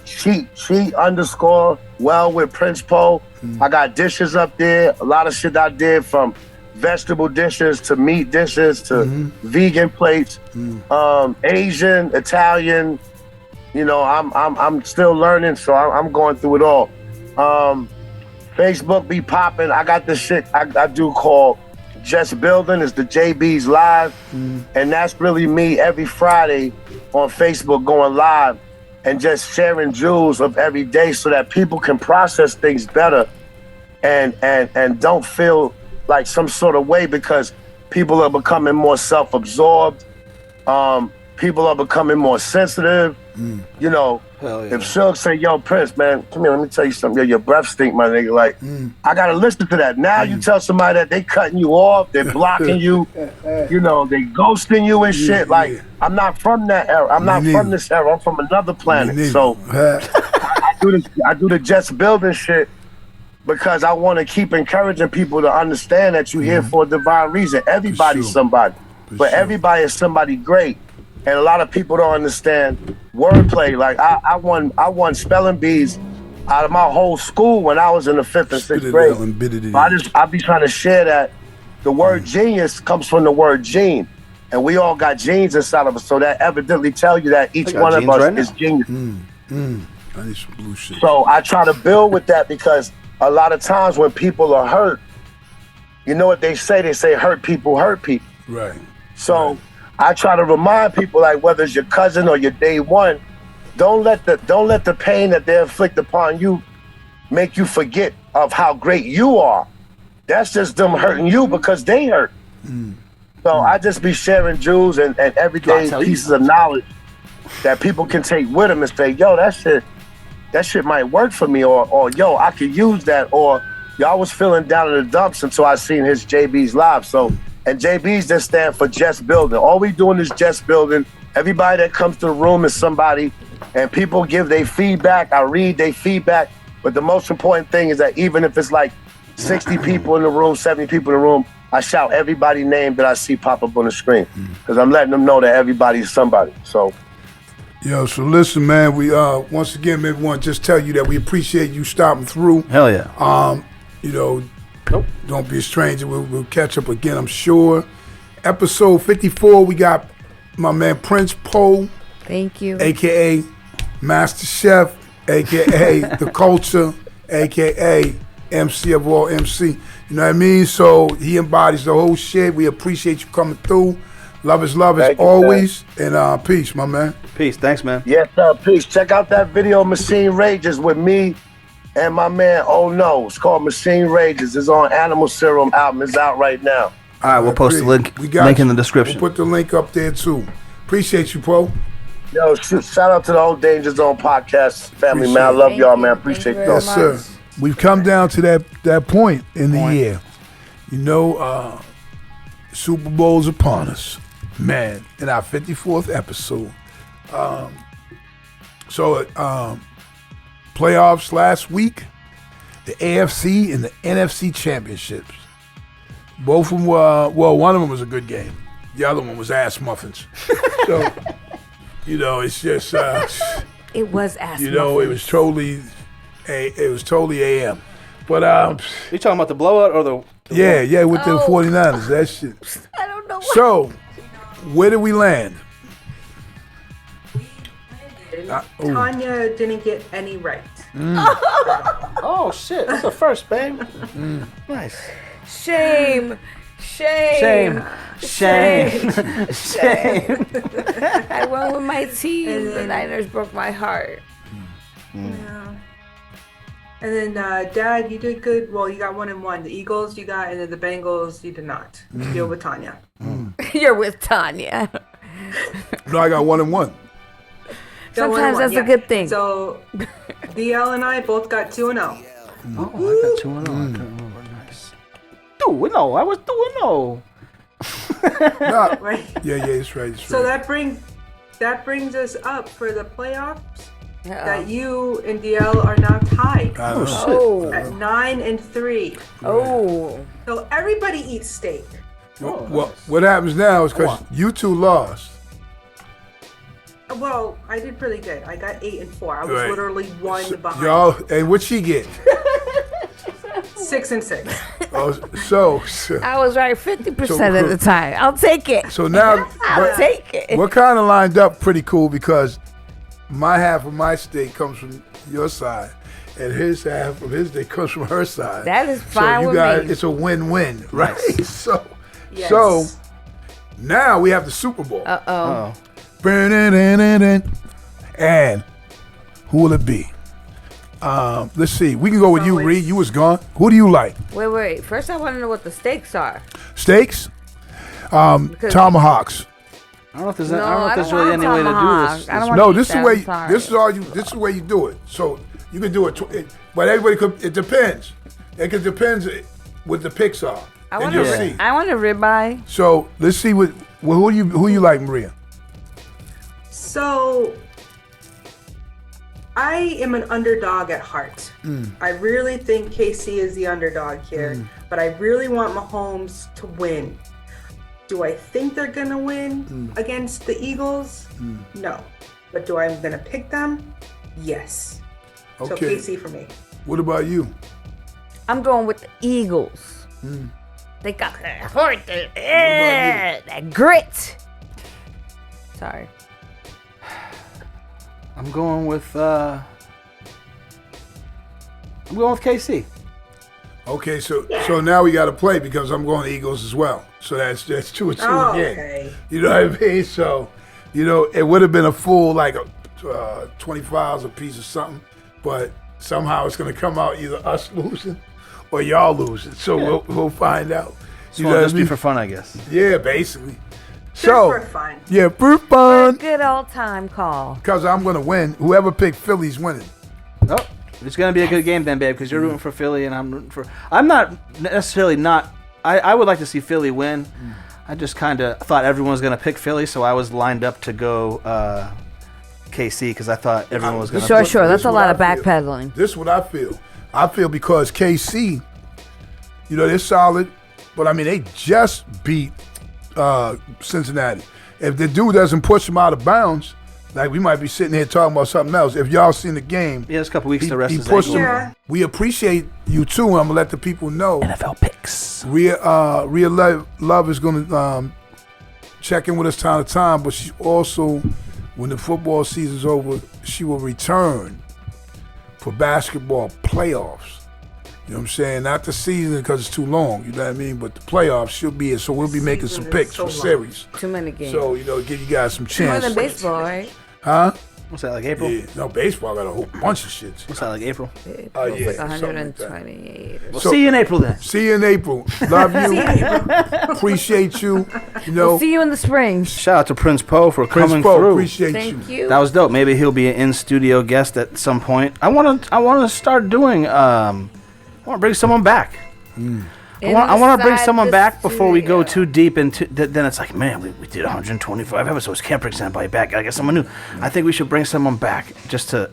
cheat underscore well with Prince Poe. I got dishes up there. A lot of shit I did, from vegetable dishes to meat dishes to vegan plates, Asian, Italian. I'm still learning, so I'm going through it all. Facebook be popping. I got this shit I do called Just Building. It's the JB's Live, and that's really me every Friday on Facebook going live and just sharing jewels of every day so that people can process things better and don't feel like some sort of way, because people are becoming more self-absorbed. People are becoming more sensitive. You know, Hell yeah. if Suge say, yo, Prince, man, come here, let me tell you something. Yo, your breath stink, my nigga. Like, I gotta listen to that. Now you tell somebody that they cutting you off, they're blocking you, you know, they ghosting you and shit. Like, I'm not from that era. I'm not from this era. I'm from another planet. So I do the just building shit because I want to keep encouraging people to understand that you're here for a divine reason. Everybody's somebody, but everybody is somebody great. And a lot of people don't understand wordplay. Like I won spelling bees out of my whole school when I was in the 5th and 6th grade. But I be trying to share that the word genius comes from the word gene. And we all got genes inside of us. So that evidently tell you that each one of us is genius. I need some blue shit. So I try to build with that because a lot of times when people are hurt, you know what they say? They say hurt people hurt people. Right. So I try to remind people, like whether it's your cousin or your day one, don't let the pain that they inflict upon you make you forget of how great you are. That's just them hurting you because they hurt. So I just be sharing jewels and everyday pieces of knowledge that people can take with them and say, yo, that shit might work for me, or yo, I could use that, or yo, I was feeling down in the dumps until I seen his JB's live. So, and JB's just stand for just building. All we doing is just building. Everybody that comes to the room is somebody, and people give their feedback. I read their feedback, but the most important thing is that even if it's like 60 people in the room, 70 people in the room, I shout everybody's name that I see pop up on the screen because I'm letting them know that everybody's somebody. So. Yo, so listen, man, we once again, maybe want to just tell you that we appreciate you stopping through. Hell yeah. You know, don't be a stranger. We'll catch up again, I'm sure. Episode 54, we got my man Prince Poe. Thank you. AKA Master Chef, AKA The Culture, AKA MC of all MC. You know what I mean? So he embodies the whole shit. We appreciate you coming through. Love is love as always. And peace, my man. Peace. Thanks, man. Yes, peace. Check out that video, Machine Rages, with me and my man, Oh No. It's called Machine Rages. It's on Animal Serum album. It's out right now. All right, we'll post the link in the description. We'll put the link up there, too. Appreciate you, Poe. Yo, shout out to the whole Danger Zone podcast family, man. I love y'all, man. Appreciate y'all. Yes, sir. We've come down to that point in the year. You know, Super Bowl's upon us. Man, in our 54th episode. Playoffs last week, the AFC and the NFC championships. Both of them were, one of them was a good game. The other one was ass muffins. So, you know, it's just... it was ass You know, muffins. it was totally AM. But, you talking about the blowout or the yeah, with the 49ers, that shit. I don't know. So, where did we land? Tanya didn't get any right. Oh shit! That's a first, babe. Nice. Shame. I went with my team. The Niners broke my heart. Yeah. And then, Dad, you did good. Well, you got 1-1. The Eagles you got, and then the Bengals you did not. You're with Tanya. You're with Tanya. No, I got 1-1. Sometimes that's a good thing. So, DL and I both got 2-0. Oh, I got 2-0. I can't remember. Nice. 2-0. I was 2-0. Nah, Right? yeah, it's right. So that brings us up for the playoffs. That you and DL are now tied at 9-3. Oh. So everybody eats steak. Well, what happens now is because you two lost. Well, I did pretty good. I got 8-4. I was literally one behind. Y'all, and what'd she get? 6-6. Oh, so I was right 50% of the time. I'll take it. So now, I'll take it. we're kind of lined up pretty cool because my half of my steak comes from your side, and his half of his steak comes from her side. That is fine so with me. It's a win-win, right? So Yes. now we have the Super Bowl. Oh. And who will it be? Let's see. We can go with you, Reed. You was gone. Who do you like? Wait. First, I want to know what the stakes are. Steaks? Tomahawks. I don't know if there's, No, I don't know I if there's don't really want any way to do tomahawk. this. I don't this want- No, eat this is that, the way. I'm sorry. This is all you. This is the way you do it. So you can do it, but everybody could. It depends. It depends what the picks are, I and want you'll Yeah. see. I want a ribeye. So let's see who you like, Maria. So, I am an underdog at heart. I really think KC is the underdog here, but I really want Mahomes to win. Do I think they're going to win against the Eagles? No. But do I going to pick them? Yes. So Okay. KC for me. What about you? I'm going with the Eagles. They got that heart, that grit. Sorry. I'm going with KC. Okay, so now we got to play because I'm going to Eagles as well. So that's 2 and 2 Oh, again. okay. You know what I mean? So, it would have been a full 25 a piece or something, but somehow it's going to come out either us losing or y'all losing. So we'll find out. So it'll just be for fun, I guess. Yeah, basically. Just So for fun. yeah, for fun. Good old time call. Because I'm going to win. Whoever picked Philly's winning. Oh, it's gonna be a good game then, babe, because you're rooting for Philly and I'm rooting for. I'm not necessarily not. I would like to see Philly win. I just kind of thought everyone was gonna pick Philly, so I was lined up to go KC because I thought everyone was gonna. Sure. That's This a is lot what of I feel. backpedaling. This is what I feel. I feel because KC, they're solid, but I mean, they just beat Cincinnati. If the dude doesn't push them out of bounds, like we might be sitting here talking about something else. If y'all seen the game, Yeah, it's a couple weeks to rest he his pushed ankle. them. Yeah. We appreciate you too, and I'm gonna let the people know. NFL picks. Rhea Love is gonna check in with us time to time, but she also, when the football season's over, she will return for basketball playoffs. You know what I'm saying? Not the season because it's too long, you know what I mean? But the playoffs, she'll be in, so we'll be making some Season is picks so for long. series. Too many games. So, give you guys some More chance. than baseball, right? Huh? What's that, like April? Yeah, no, baseball got a whole bunch of shit. What's that, like April? It's yeah, like something like that. 128 or We'll So- see you in April then. See you in April. Love you. Appreciate you. We'll see you in the spring. Shout out to Prince Poe for Prince coming Poe, through. appreciate Thank you. you. That was dope. Maybe he'll be an in-studio guest at some point. I want to start doing. I want to bring someone back. I want to bring someone back before we go too deep into. Then it's like, man, we did 125 episodes. Can't bring somebody back. I guess someone new. I think we should bring someone back just to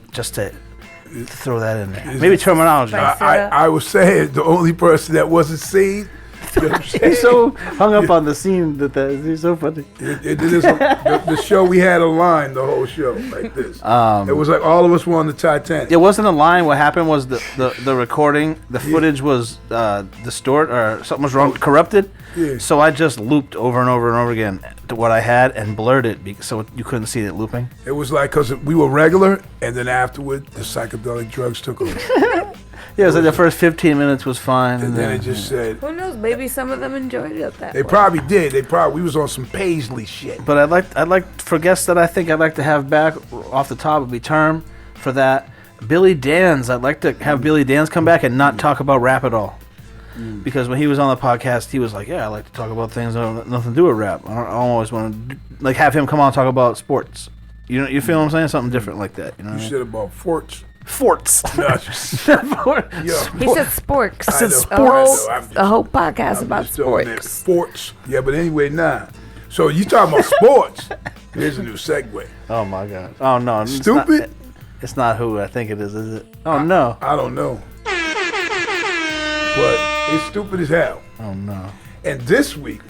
throw that in there. Maybe terminology. I was saying the only person that wasn't seen. You know what I'm saying? He's so hung up on the scene that he's so funny. It is the show we had a line the whole show like this. It was like all of us were on the Titanic. It wasn't a line. What happened was the recording, the footage was distorted or something was wrong, corrupted. Yeah. So I just looped over and over and over again to what I had and blurred it so you couldn't see it looping. It was like because we were regular, and then afterward the psychedelic drugs took over, Yeah, it was like the first 15 minutes was fine. and then it just said Who knows? Maybe some of them enjoyed it that they way. probably did. We was on some Paisley shit. But I'd like for guests that I think I'd like to have back off the top would be term for that. Billy Danz. I'd like to have Billy Danz come back and not talk about rap at all. Because when he was on the podcast, he was like, "Yeah, I like to talk about things that have nothing to do with rap. I always want to have him come on and talk about sports. You feel what I'm saying? Something different like that. You know? You What I said about forts. mean? Forts. No, He said sporks. I know, sports. I know, The whole podcast I'm about just throwing that sports. Sports. Yeah, but anyway, So you talking about sports? Here's a new segue. Oh my god. Oh no. it's Stupid? not- It's not who I think it is it? Oh no. I don't know, but it's stupid as hell. Oh no. And this week,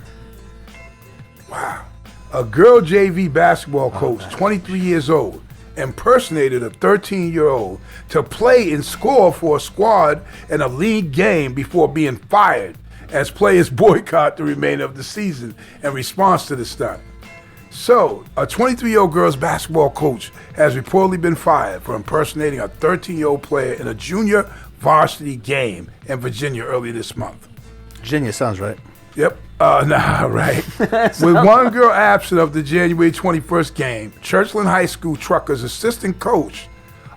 wow, a girl JV basketball coach, 23 years old, impersonated a 13-year-old to play and score for a squad in a league game before being fired as players boycott the remainder of the season in response to the stunt. So, a 23-year-old girls basketball coach has reportedly been fired for impersonating a 13-year-old player in a junior varsity game in Virginia earlier this month. Virginia sounds right. Yep. Right. With one girl absent of the January 21st game, Churchland High School Truckers assistant coach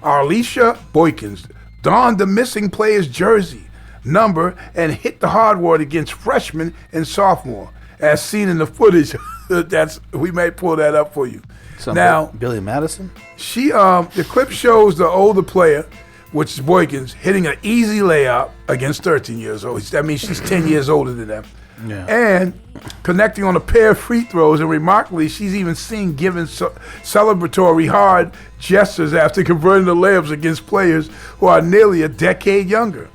Arlisha Boykins donned the missing player's jersey, number, and hit the hardwood against freshmen and sophomore, as seen in the footage We may pull that up for you. Now, Billy Madison. She the clip shows the older player, which is Boykins, hitting an easy layup against 13 years old. That means she's 10 years older than them. Yeah. And connecting on a pair of free throws, and remarkably, she's even seen giving celebratory hard gestures after converting the layups against players who are nearly a decade younger.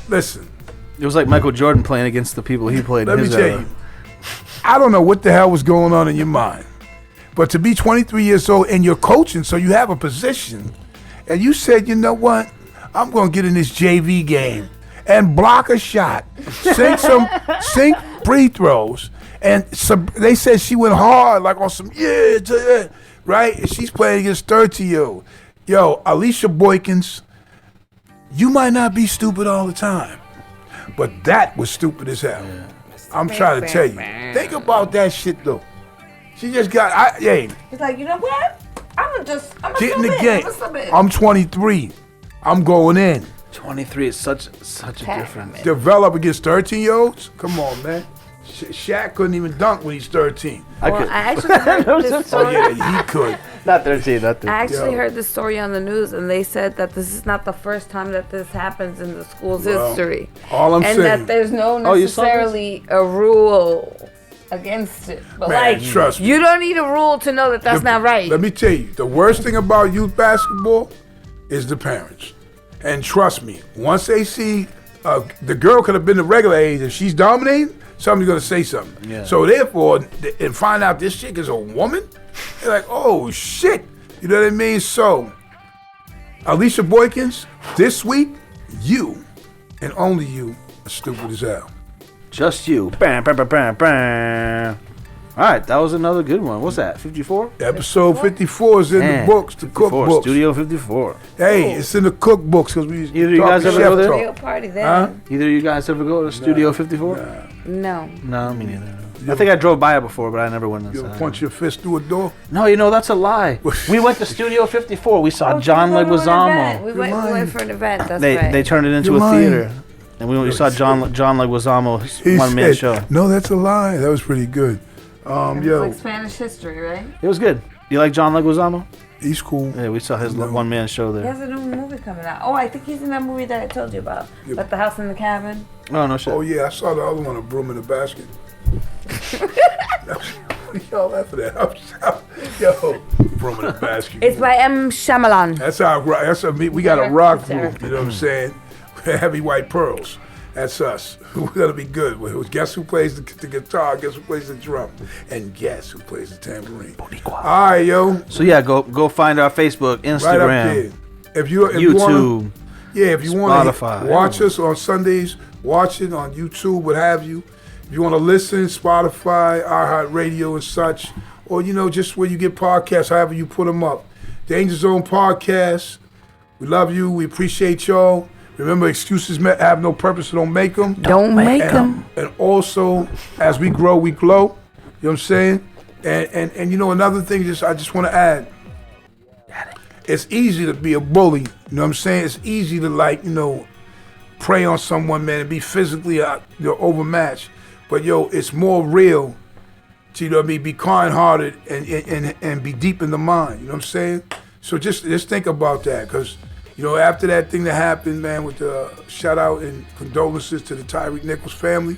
Listen. It was like Michael Jordan playing against the people he played in his Let me tell you, I don't know what the hell was going on in your mind, but to be 23 years old and you're coaching, so you have a position, and you said, you know what, I'm going to get in this JV game and block a shot, sink free throws, and they said she went hard, like on some, right? And she's playing against 30-year-old. Yo, Alicia Boykins, you might not be stupid all the time, but that was stupid as hell. Yeah. I'm trying to tell you. Think about that shit, though. She just got, He's like, you know what? I'm get in the game. I'm 23. I'm going in. 23 is such a difference. Develop against 13-year-olds? Come on, man. Shaq couldn't even dunk when he's 13. I actually heard this story. Oh, yeah, he could. Not 13. I actually heard this story on the news, and they said that this is not the first time that this happens in the school's history. All I'm saying. And that there's no necessarily a rule against it. But man, trust me. You don't need a rule to know that that's not right. Let me tell you, the worst thing about youth basketball is the parents. And trust me, once they see the girl could have been the regular age, if she's dominating, somebody's going to say something. Yeah. So therefore, and find out this chick is a woman, they're like, oh, shit. You know what I mean? So, Alicia Boykins, this week, you, and only you, are stupid as hell. Just you. Bam, bam, bam, bam, bam. All right, that was another good one. What's that, 54? Episode 54 is in the books, the cookbooks. Studio 54. Hey, it's in the cookbooks because we Either you guys ever go there? Real party there. Either you guys ever go to Studio 54? No. No, me neither. I think I drove by it before, but I never went inside. You ever punch your fist through a door? No, that's a lie. We went to Studio 54. We saw John Leguizamo. We went for an event. That's right. They turned it into a theater. And we saw John Leguizamo's one-man show. No, that's a lie. That was pretty good. It was like Spanish history, right? It was good. You like John Leguizamo? He's cool. Yeah, we saw his one-man show there. He has a new movie coming out. Oh, I think he's in that movie that I told you about. Like The House in the Cabin. Oh, no shit. Oh, yeah, I saw the other one, A Broom in the Basket. What are y'all laughing at? Yo, Broom in the Basket. It's by M. Shyamalan. We got a rock group, you know what I'm saying? Heavy White Pearls. That's us. We're going to be good. Guess who plays the guitar? Guess who plays the drum? And guess who plays the tambourine? All right, yo. So, yeah, go find our Facebook, Instagram, right up there. If you YouTube, if you want Spotify. to watch us on Sundays, watch it on YouTube, what have you. If you want to listen, Spotify, iHeartRadio and such, or, just where you get podcasts, however you put them up. Danger Zone Podcast. We love you. We appreciate y'all. Remember, excuses have no purpose, so don't make them. Don't make them. And also, as we grow, we glow. You know what I'm saying? And another thing I just want to add. It's easy to be a bully. You know what I'm saying? It's easy to, prey on someone, man, and be physically overmatched. But, it's more real to, be kind-hearted and be deep in the mind. You know what I'm saying? So just think about that, because... after that thing that happened, man, with the shout out and condolences to the Tyreek Nichols family,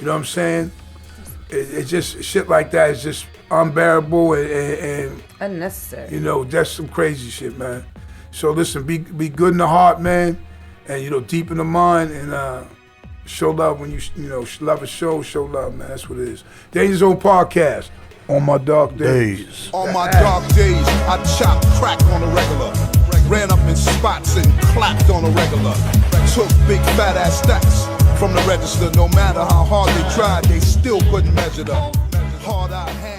you know what I'm saying? It's just shit like that is just unbearable and unnecessary. That's some crazy shit, man. So listen, be good in the heart, man, and deep in the mind, and show love when you love a show love, man. That's what it is. Danger Zone Podcast. On my dark days. On my dark days, I chop crack on a regular. Ran up in spots and clapped on a regular. Took big fat ass stacks from the register. No matter how hard they tried, they still couldn't measure them. Hard out hand.